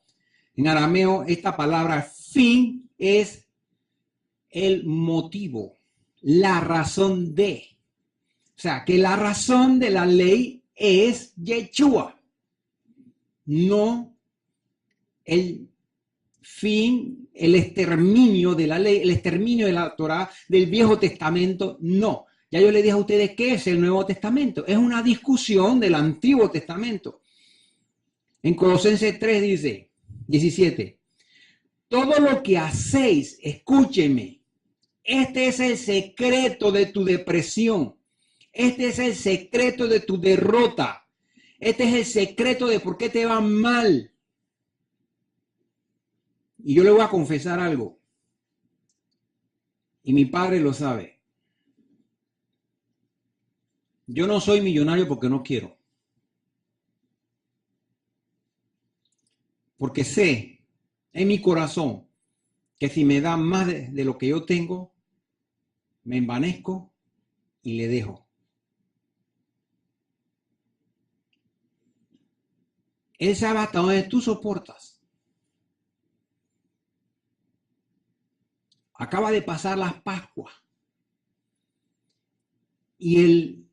En arameo, esta palabra fin es el motivo, la razón de. O sea, que la razón de la ley es Yeshua, no el fin, el exterminio de la ley, el exterminio de la Torá del Viejo Testamento, no. Ya yo le dije a ustedes qué es el Nuevo Testamento. Es una discusión del Antiguo Testamento. En Colosenses 3 dice, 17, todo lo que hacéis, escúcheme, este es el secreto de tu depresión. Este es el secreto de tu derrota. Este es el secreto de por qué te va mal. Y yo le voy a confesar algo. Y mi padre lo sabe. Yo no soy millonario porque no quiero. Porque sé en mi corazón que si me da más de lo que yo tengo, me envanezco y le dejo. Él sabe hasta dónde tú soportas. Acaba de pasar las Pascuas. Y el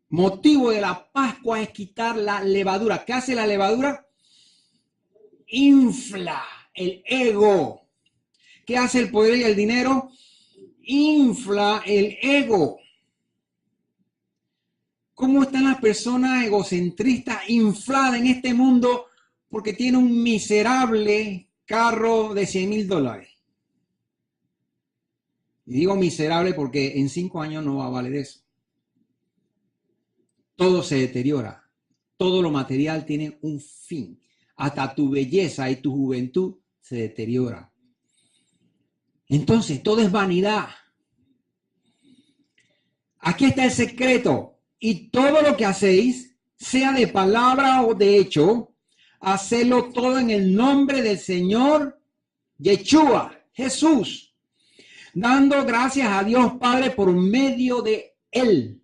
motivo de la Pascua es quitar la levadura. ¿Qué hace la levadura? Infla el ego. ¿Qué hace el poder y el dinero? Infla el ego. ¿Cómo están las personas egocentristas infladas en este mundo porque tiene un miserable carro de $100,000? Y digo miserable porque en 5 años no va a valer eso. Todo se deteriora. Todo lo material tiene un fin. Hasta tu belleza y tu juventud se deteriora. Entonces, todo es vanidad. Aquí está el secreto. Y todo lo que hacéis, sea de palabra o de hecho, hacedlo todo en el nombre del Señor Yeshua, Jesús, dando gracias a Dios Padre por medio de Él.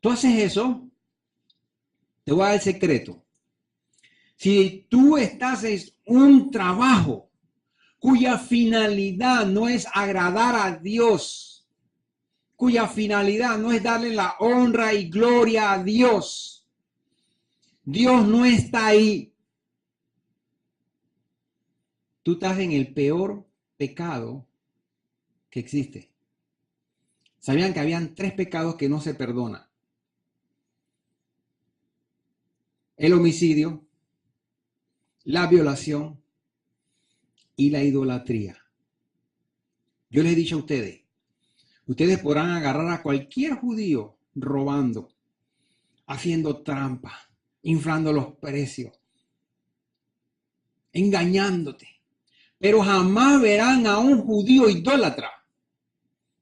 ¿Tú haces eso? Te voy a dar el secreto. Si tú estás en un trabajo cuya finalidad no es agradar a Dios, cuya finalidad no es darle la honra y gloria a Dios, Dios no está ahí. Tú estás en el peor pecado que existe. ¿Sabían que habían 3 pecados que no se perdonan? el homicidio, la violación y la idolatría. Yo les he dicho a ustedes podrán agarrar a cualquier judío robando, haciendo trampa, inflando los precios, engañándote, pero jamás verán a un judío idólatra,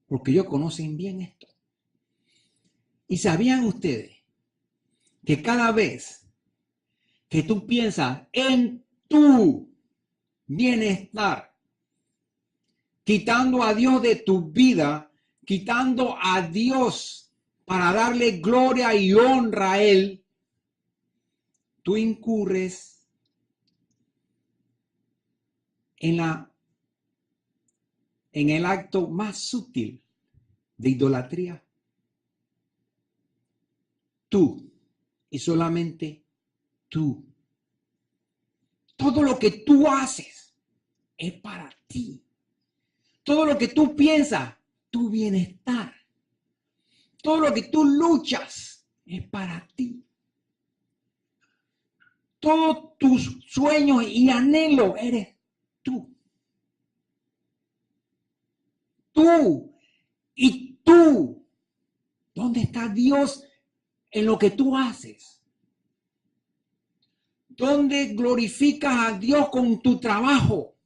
porque ellos conocen bien esto. ¿Y sabían ustedes que cada vez que tú piensas en tu bienestar, quitando a Dios de tu vida, quitando a Dios para darle gloria y honra a Él, tú incurres en el acto más sutil de idolatría? Tú y solamente tú. Todo lo que tú haces es para ti. Todo lo que tú piensas, tu bienestar. Todo lo que tú luchas es para ti. Todos tus sueños y anhelos eres tú. Tú y tú. ¿Dónde está Dios en lo que tú haces? ¿Dónde glorificas a Dios con tu trabajo?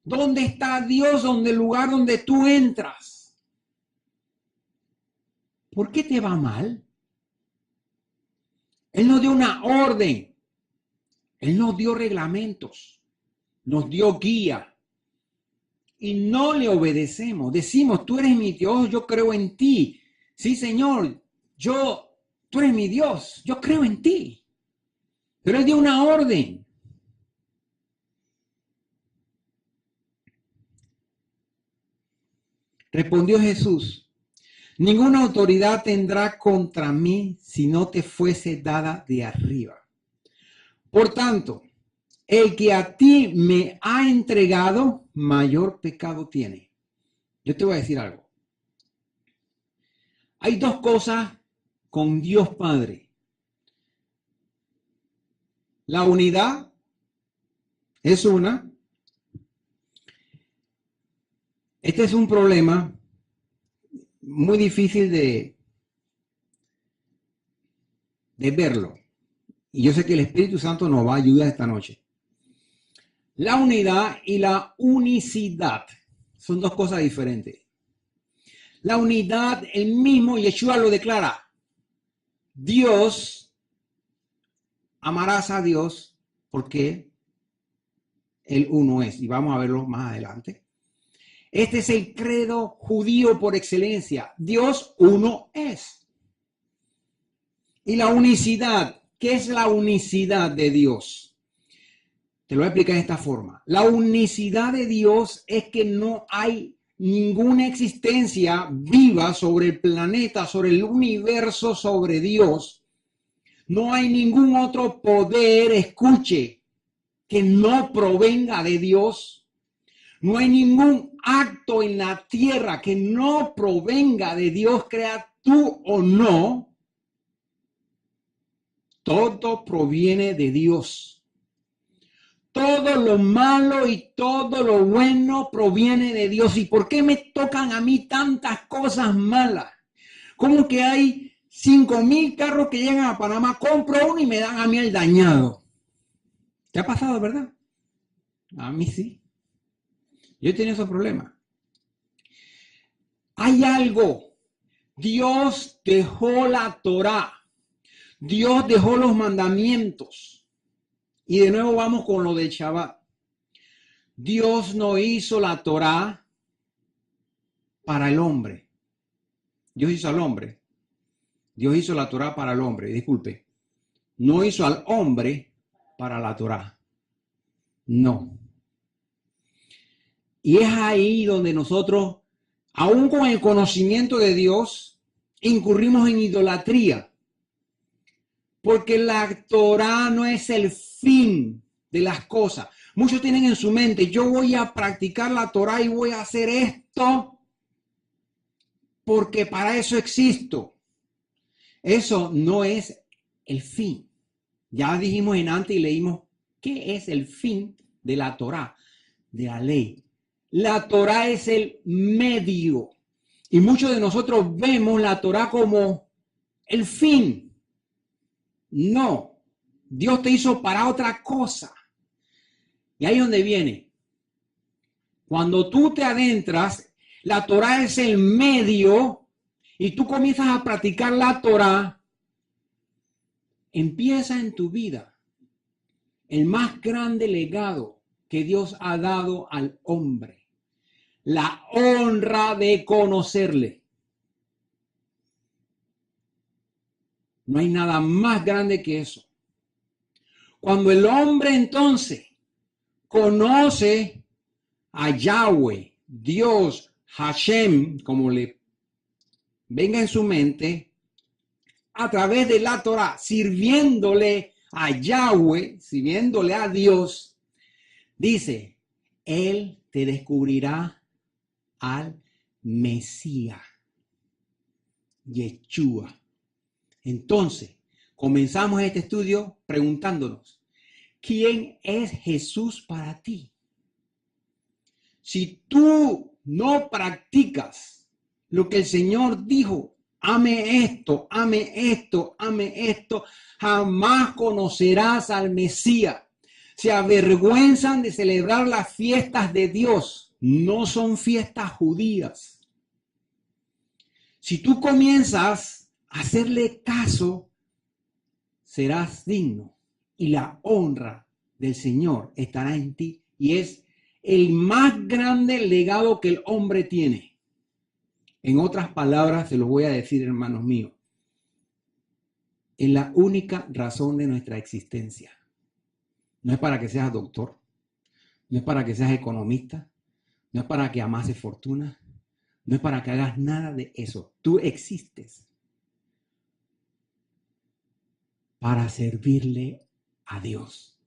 ¿Dónde está Dios en el lugar donde tú entras? ¿Por qué te va mal? Él nos dio una orden. Él nos dio reglamentos. Nos dio guía. Y no le obedecemos. Decimos, tú eres mi Dios, yo creo en ti. Sí, Señor, tú eres mi Dios, yo creo en ti. Pero Él dio una orden. Respondió Jesús, ninguna autoridad tendrá contra mí si no te fuese dada de arriba. Por tanto, el que a ti me ha entregado, mayor pecado tiene. Yo te voy a decir algo. Hay dos cosas con Dios Padre. La unidad es una. Este es un problema muy difícil de verlo. Y yo sé que el Espíritu Santo nos va a ayudar esta noche. La unidad y la unicidad son dos cosas diferentes. La unidad, el mismo Yeshua lo declara. Dios, amarás a Dios porque Él uno es. Y vamos a verlo más adelante. Este es el credo judío por excelencia. Dios uno es. Y la unicidad, ¿qué es la unicidad de Dios? Te lo voy a explicar de esta forma. La unicidad de Dios es que no hay ninguna existencia viva sobre el planeta, sobre el universo, sobre Dios. No hay ningún otro poder, escuche, que no provenga de Dios. No hay ningún acto en la tierra que no provenga de Dios, crea tú o no. Todo proviene de Dios. Todo lo malo y todo lo bueno proviene de Dios. ¿Y por qué me tocan a mí tantas cosas malas? Como que hay 5,000 carros que llegan a Panamá, compro uno y me dan a mí el dañado. ¿Te ha pasado, verdad? A mí sí. Yo he tenido esos problemas. Hay algo. Dios dejó la Torá. Dios dejó los mandamientos. Y de nuevo vamos con lo del Shabbat. Dios no hizo la Torá para el hombre. Dios hizo al hombre. Dios hizo la Torá para el hombre. Disculpe. No hizo al hombre para la Torá. No. Y es ahí donde nosotros, aún con el conocimiento de Dios, incurrimos en idolatría. Porque la Torá no es el fin de las cosas. Muchos tienen en su mente, yo voy a practicar la Torá y voy a hacer esto porque para eso existo. Eso no es el fin. Ya dijimos en antes y leímos qué es el fin de la Torá, de la ley. La Torá es el medio. Y muchos de nosotros vemos la Torá como el fin. No, Dios te hizo para otra cosa. Y ahí es donde viene. Cuando tú te adentras, la Torá es el medio y tú comienzas a practicar la Torá, empieza en tu vida el más grande legado que Dios ha dado al hombre, la honra de conocerle. No hay nada más grande que eso. Cuando el hombre entonces conoce a Yahweh, Dios, Hashem, como le venga en su mente, a través de la Torah, sirviéndole a Yahweh, sirviéndole a Dios, dice, Él te descubrirá al Mesías, Yeshua. Entonces, comenzamos este estudio preguntándonos, ¿quién es Jesús para ti? Si tú no practicas lo que el Señor dijo, ame esto, ame esto, ame esto, jamás conocerás al Mesías. Se avergüenzan de celebrar las fiestas de Dios. No son fiestas judías. Si tú comienzas a hacerle caso, serás digno y la honra del Señor estará en ti y es el más grande legado que el hombre tiene. En otras palabras, se los voy a decir, hermanos míos, es la única razón de nuestra existencia. No es para que seas doctor, no es para que seas economista, no es para que amases fortuna, no es para que hagas nada de eso. Tú existes para servirle a Dios.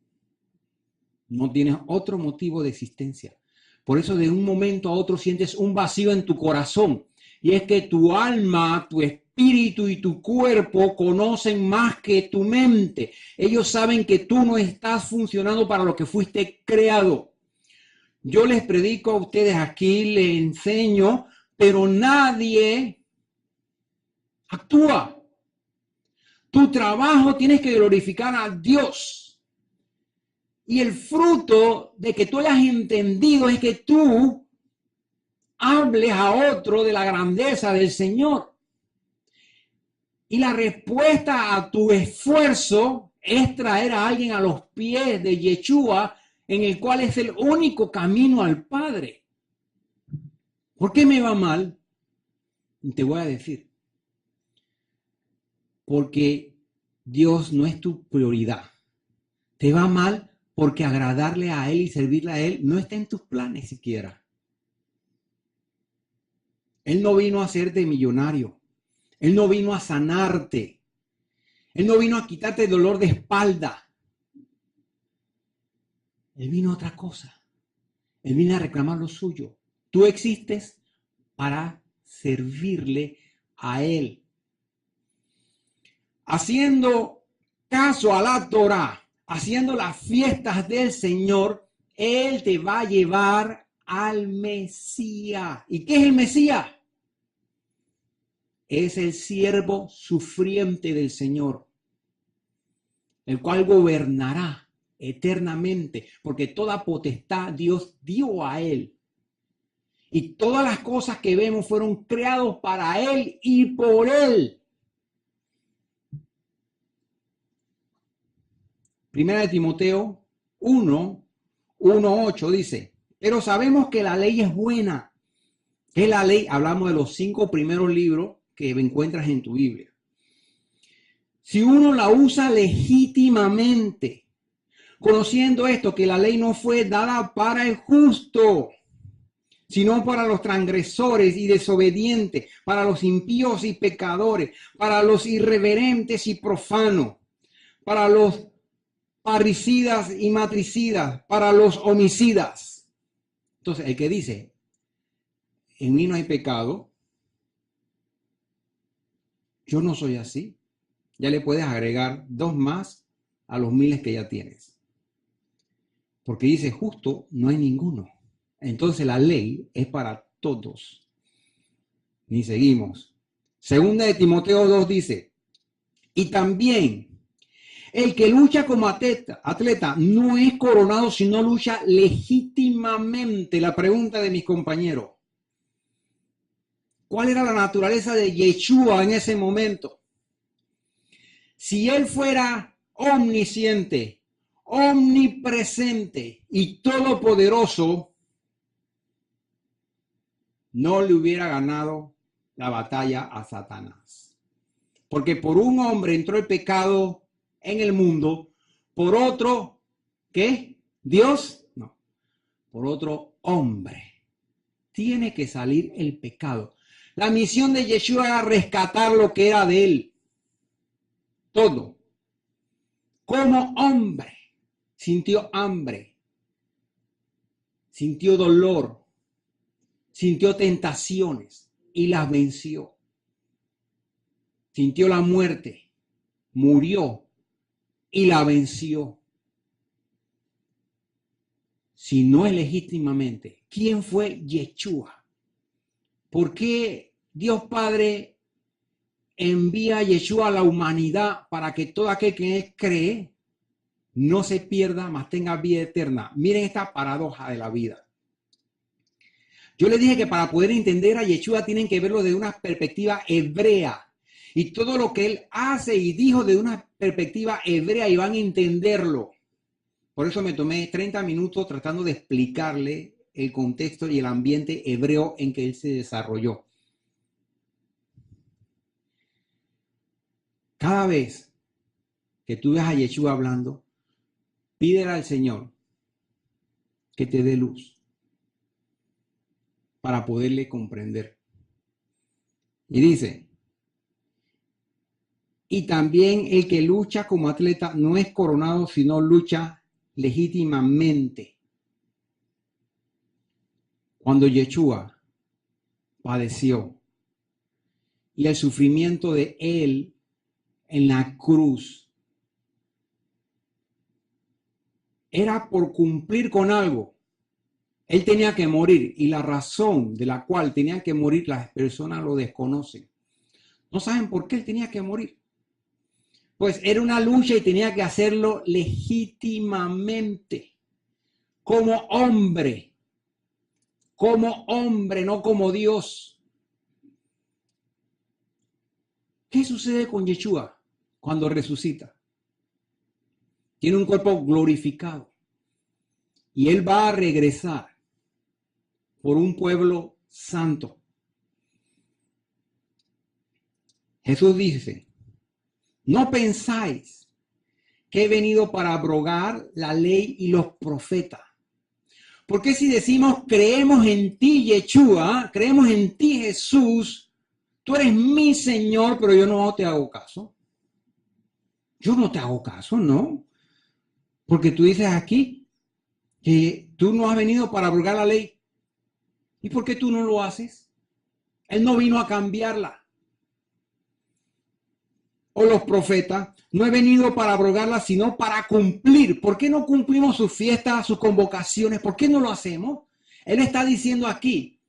No tienes otro motivo de existencia. Por eso de un momento a otro sientes un vacío en tu corazón. Y es que tu alma, tu espíritu y tu cuerpo conocen más que tu mente. Ellos saben que tú no estás funcionando para lo que fuiste creado. Yo les predico a ustedes aquí, les enseño, pero nadie actúa. Tu trabajo tienes que glorificar a Dios. Y el fruto de que tú hayas entendido es que tú hables a otro de la grandeza del Señor. Y la respuesta a tu esfuerzo es traer a alguien a los pies de Yeshua, en el cual es el único camino al Padre. ¿Por qué me va mal? Te voy a decir. Porque Dios no es tu prioridad. Te va mal porque agradarle a Él y servirle a Él no está en tus planes siquiera. Él no vino a hacerte millonario. Él no vino a sanarte. Él no vino a quitarte el dolor de espalda. Él vino a otra cosa. Él vino a reclamar lo suyo. Tú existes para servirle a Él. Haciendo caso a la Torá, haciendo las fiestas del Señor, Él te va a llevar al Mesías. ¿Y qué es el Mesías? Es el siervo sufriente del Señor, el cual gobernará eternamente, porque toda potestad Dios dio a Él. Y todas las cosas que vemos fueron creadas para Él y por Él. Primera de Timoteo 1:8 dice, pero sabemos que la ley es buena. ¿Qué es la ley? Hablamos de los 5 primeros libros que encuentras en tu Biblia. Si uno la usa legítimamente, conociendo esto, que la ley no fue dada para el justo, sino para los transgresores y desobedientes, para los impíos y pecadores, para los irreverentes y profanos, para los parricidas y matricidas, para los homicidas. Entonces, el que dice, en mí no hay pecado, yo no soy así. ya le puedes agregar 2 más a los miles que ya tienes. Porque dice, justo no hay ninguno. Entonces la ley es para todos. Ni seguimos. Segunda de Timoteo 2 dice, y también el que lucha como atleta no es coronado, sino lucha legítimamente. La pregunta de mis compañeros, ¿cuál era la naturaleza de Yeshua en ese momento? Si él fuera omnisciente, omnipresente y todopoderoso, no le hubiera ganado la batalla a Satanás. Porque por un hombre entró el pecado en el mundo, por otro, ¿qué? Dios, no, por otro hombre. Tiene que salir el pecado. La misión de Yeshua era rescatar lo que era de él. Todo. Como hombre, sintió hambre, sintió dolor, sintió tentaciones y las venció. Sintió la muerte, murió y la venció. Si no es legítimamente, ¿quién fue Yeshua? ¿Por qué Dios Padre envía a Yeshua a la humanidad para que todo aquel que él cree no se pierda, mas tenga vida eterna? Miren esta paradoja de la vida. Yo les dije que para poder entender a Yeshua tienen que verlo desde una perspectiva hebrea. Y todo lo que él hace y dijo de una perspectiva hebrea y van a entenderlo. Por eso me tomé 30 minutos tratando de explicarle el contexto y el ambiente hebreo en que él se desarrolló. Cada vez que tú ves a Yeshua hablando, pídele al Señor que te dé luz para poderle comprender. Y dice, y también el que lucha como atleta no es coronado, sino lucha legítimamente. Cuando Yeshua padeció y el sufrimiento de él en la cruz era por cumplir con algo. Él tenía que morir y la razón de la cual tenía que morir las personas lo desconocen. No saben por qué él tenía que morir. Pues era una lucha y tenía que hacerlo legítimamente, como hombre, no como Dios. ¿Qué sucede con Yeshua cuando resucita? Tiene un cuerpo glorificado y él va a regresar por un pueblo santo. Jesús dice, no pensáis que he venido para abrogar la ley y los profetas. Porque si decimos creemos en ti, Yeshua, creemos en ti, Jesús, tú eres mi Señor, pero yo no te hago caso. Yo no te hago caso, ¿no? Porque tú dices aquí que tú no has venido para abrogar la ley. ¿Y por qué tú no lo haces? Él no vino a cambiarla. O los profetas, no he venido para abrogarla, sino para cumplir. ¿Por qué no cumplimos sus fiestas, sus convocaciones? ¿Por qué no lo hacemos? Él está diciendo aquí,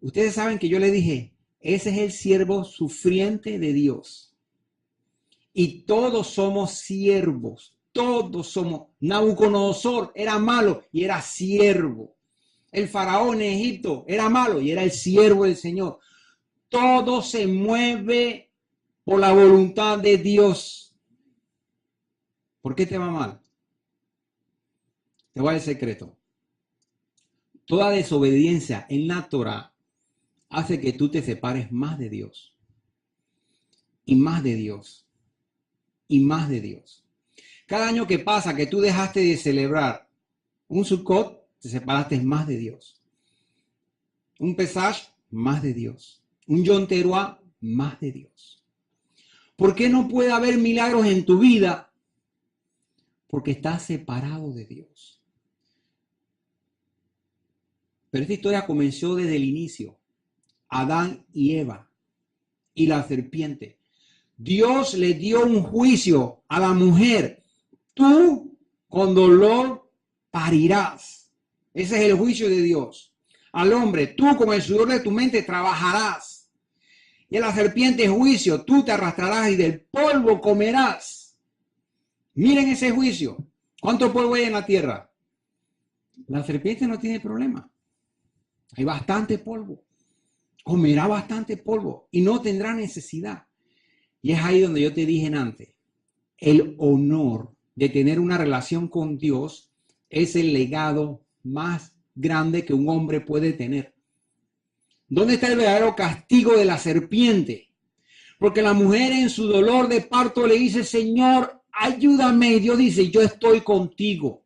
ustedes saben que yo le dije, ese es el siervo sufriente de Dios. Y todos somos siervos, todos somos. Nabucodonosor era malo y era siervo. El faraón en Egipto era malo y era el siervo del Señor. Todo se mueve por la voluntad de Dios. ¿Por qué te va mal? Te voy a dar el secreto. Toda desobediencia en la Torah hace que tú te separes más de Dios. Y más de Dios. Y más de Dios. Cada año que pasa que tú dejaste de celebrar un Sukkot, te separaste más de Dios. Un Pesach, más de Dios. Un Yom Teruah, más de Dios. ¿Por qué no puede haber milagros en tu vida? Porque estás separado de Dios. Pero esta historia comenzó desde el inicio. Adán y Eva y la serpiente. Dios le dio un juicio a la mujer. Tú con dolor parirás. Ese es el juicio de Dios. Al hombre, tú con el sudor de tu mente trabajarás. Y a la serpiente juicio, tú te arrastrarás y del polvo comerás. Miren ese juicio. ¿Cuánto polvo hay en la tierra? La serpiente no tiene problema. Hay bastante polvo. Comerá bastante polvo y no tendrá necesidad. Y es ahí donde yo te dije antes. El honor de tener una relación con Dios es el legado más grande que un hombre puede tener. ¿Dónde está el verdadero castigo de la serpiente? Porque la mujer en su dolor de parto le dice, Señor, ayúdame. Y Dios dice, yo estoy contigo.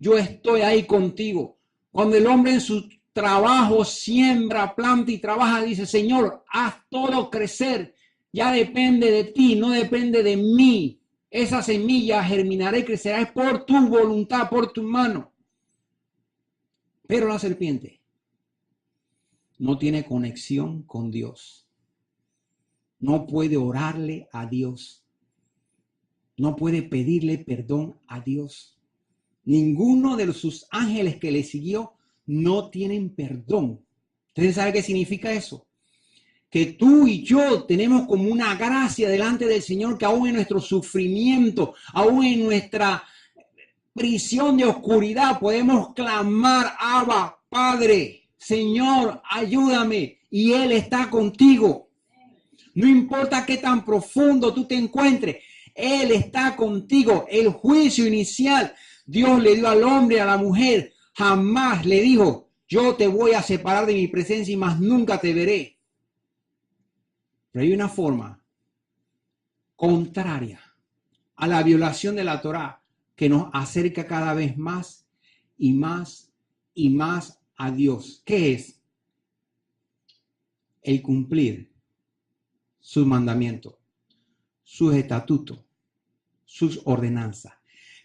Yo estoy ahí contigo. Cuando el hombre en su trabajo siembra, planta y trabaja, dice, Señor, haz todo crecer. Ya depende de ti, no depende de mí. Esa semilla germinará y crecerá por tu voluntad, por tu mano. Pero la serpiente no tiene conexión con Dios. No puede orarle a Dios. No puede pedirle perdón a Dios. Ninguno de sus ángeles que le siguió no tienen perdón. ¿Ustedes saben qué significa eso? Que tú y yo tenemos como una gracia delante del Señor que aún en nuestro sufrimiento, aún en nuestra prisión de oscuridad podemos clamar, Abba, Padre, Señor, ayúdame. Y Él está contigo. No importa qué tan profundo tú te encuentres, Él está contigo. El juicio inicial, Dios le dio al hombre, a la mujer, jamás le dijo, yo te voy a separar de mi presencia y más nunca te veré. Pero hay una forma contraria a la violación de la Torá que nos acerca cada vez más y más y más a Dios. ¿Qué es? El cumplir sus mandamientos, sus estatutos, sus ordenanzas.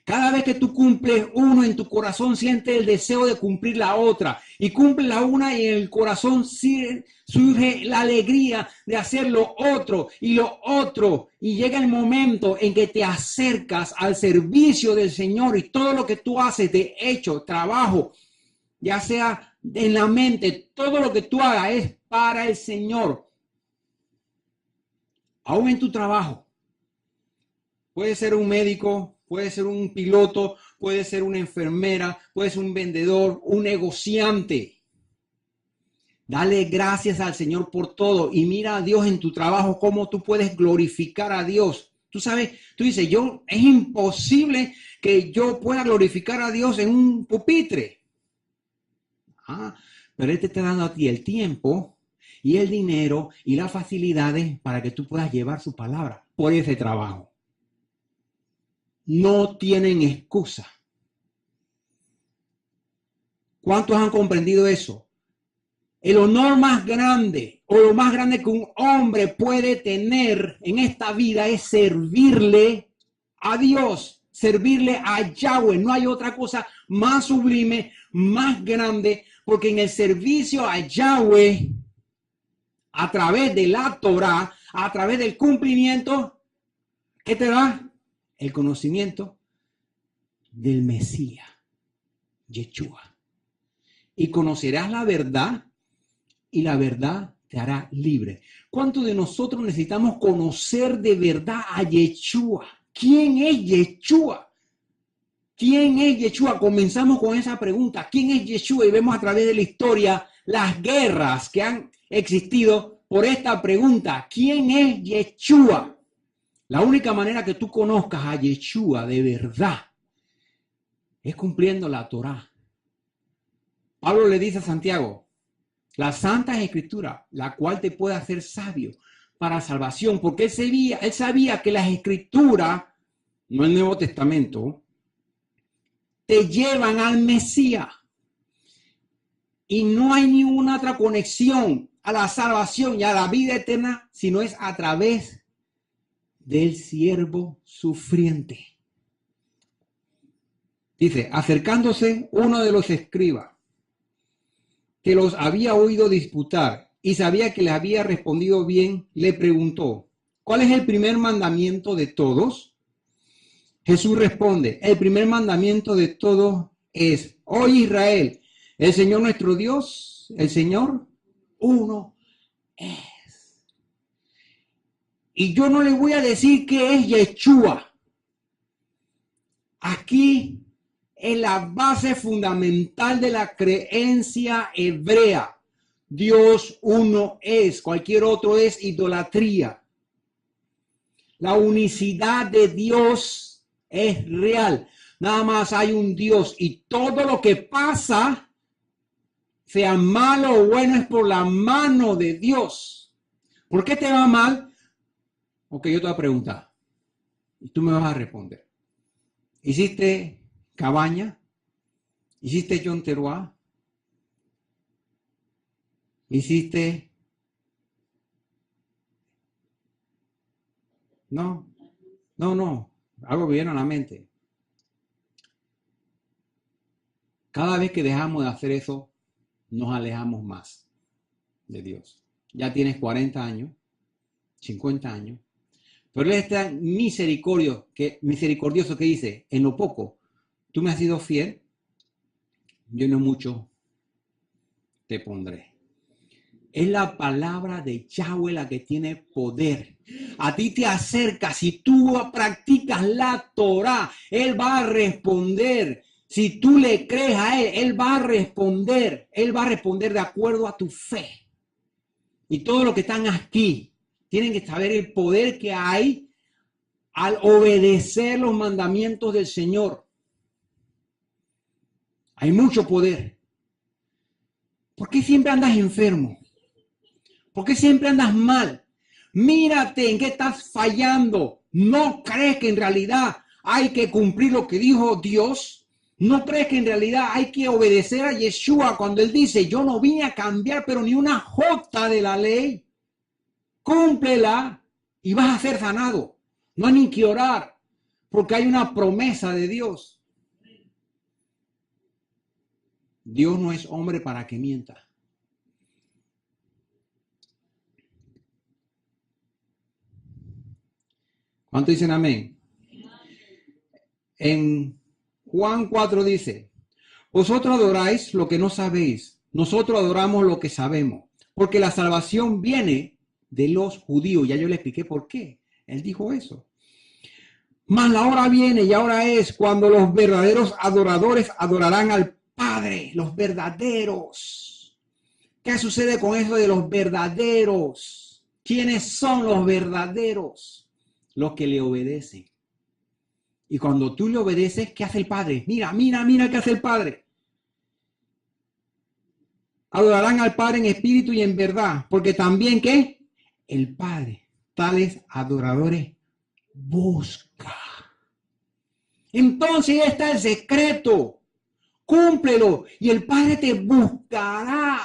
Cada vez que tú cumples uno en tu corazón, sientes el deseo de cumplir la otra. Y cumple la una y en el corazón surge la alegría de hacer lo otro y lo otro. Y llega el momento en que te acercas al servicio del Señor y todo lo que tú haces de hecho, trabajo, ya sea en la mente, todo lo que tú hagas es para el Señor. Aún en tu trabajo. Puede ser un médico, puede ser un piloto, puede ser una enfermera, puede ser un vendedor, un negociante. Dale gracias al Señor por todo y mira a Dios en tu trabajo, cómo tú puedes glorificar a Dios. Tú sabes, tú dices, es imposible que yo pueda glorificar a Dios en un pupitre. Pero Él te está dando a ti el tiempo y el dinero y las facilidades para que tú puedas llevar su palabra por ese trabajo. No tienen excusa. ¿Cuántos han comprendido eso? El honor más grande o lo más grande que un hombre puede tener en esta vida es servirle a Dios, servirle a Yahweh. No hay otra cosa más sublime, más grande, porque en el servicio a Yahweh, a través de la Torah, a través del cumplimiento, ¿qué te da? El conocimiento del Mesías, Yeshua. Y conocerás la verdad y la verdad te hará libre. ¿Cuántos de nosotros necesitamos conocer de verdad a Yeshua? ¿Quién es Yeshua? ¿Quién es Yeshua? Comenzamos con esa pregunta. ¿Quién es Yeshua? Y vemos a través de la historia las guerras que han existido por esta pregunta. ¿Quién es Yeshua? La única manera que tú conozcas a Yeshua de verdad es cumpliendo la Torá. Pablo le dice a Santiago, la Santa Escritura, la cual te puede hacer sabio para salvación, porque él sabía que las Escrituras, no el Nuevo Testamento, te llevan al Mesías. Y no hay ninguna otra conexión a la salvación y a la vida eterna, sino es a través del siervo sufriente. Dice, acercándose uno de los escribas, que los había oído disputar y sabía que les había respondido bien, le preguntó, ¿cuál es el primer mandamiento de todos? Jesús responde, el primer mandamiento de todos es, oye Israel, el Señor nuestro Dios, el Señor uno es. Y yo no le voy a decir que es Yeshua. Aquí es la base fundamental de la creencia hebrea. Dios uno es, cualquier otro es idolatría. La unicidad de Dios es real. Nada más hay un Dios y todo lo que pasa, sea malo o bueno, es por la mano de Dios. ¿Por qué te va mal? Ok, yo te voy a preguntar y tú me vas a responder. ¿Hiciste cabaña? ¿Hiciste John Terroir? ¿Hiciste? No, algo me viene a la mente. Cada vez que dejamos de hacer eso, nos alejamos más de Dios. Ya tienes 40 años, 50 años, pero Él es tan misericordioso que dice, en lo poco, tú me has sido fiel, yo no mucho te pondré. Es la palabra de Yahweh la que tiene poder. A ti te acerca, si tú practicas la Torah, Él va a responder. Si tú le crees a Él va a responder. Él va a responder de acuerdo a tu fe. Y todos los que están aquí tienen que saber el poder que hay al obedecer los mandamientos del Señor. Hay mucho poder. ¿Por qué siempre andas enfermo? ¿Por qué siempre andas mal? Mírate en qué estás fallando. ¿No crees que en realidad hay que cumplir lo que dijo Dios? ¿No crees que en realidad hay que obedecer a Yeshua cuando Él dice, yo no vine a cambiar pero ni una jota de la ley? Cúmplela y vas a ser sanado. No hay ni que orar porque hay una promesa de Dios. Dios no es hombre para que mienta. ¿Cuánto dicen amén? En Juan 4 dice, vosotros adoráis lo que no sabéis, nosotros adoramos lo que sabemos, porque la salvación viene de los judíos. Ya yo le expliqué por qué. Él dijo eso. Mas la hora viene y ahora es cuando los verdaderos adoradores adorarán al Padre, los verdaderos. ¿Qué sucede con eso de los verdaderos? ¿Quiénes son los verdaderos? Los que le obedecen. Y cuando tú le obedeces, ¿qué hace el Padre? Mira qué hace el Padre. Adorarán al Padre en espíritu y en verdad, porque también, ¿qué? El Padre, tales adoradores, busca. Entonces ya está el secreto. Cúmplelo y el Padre te buscará.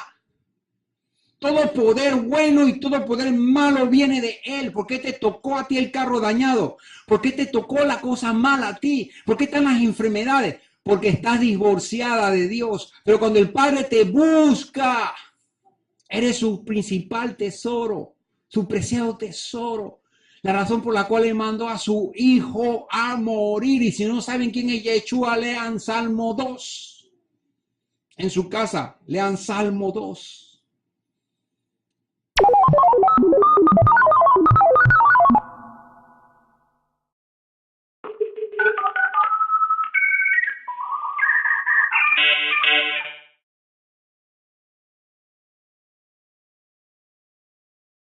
Todo poder bueno y todo poder malo viene de Él. ¿Por qué te tocó a ti el carro dañado? ¿Por qué te tocó la cosa mala a ti? ¿Por qué están las enfermedades? Porque estás divorciada de Dios. Pero cuando el Padre te busca, eres su principal tesoro, su preciado tesoro. La razón por la cual Él mandó a su Hijo a morir. Y si no saben quién es Yeshua, lean Salmo 2. En su casa, lean Salmo 2.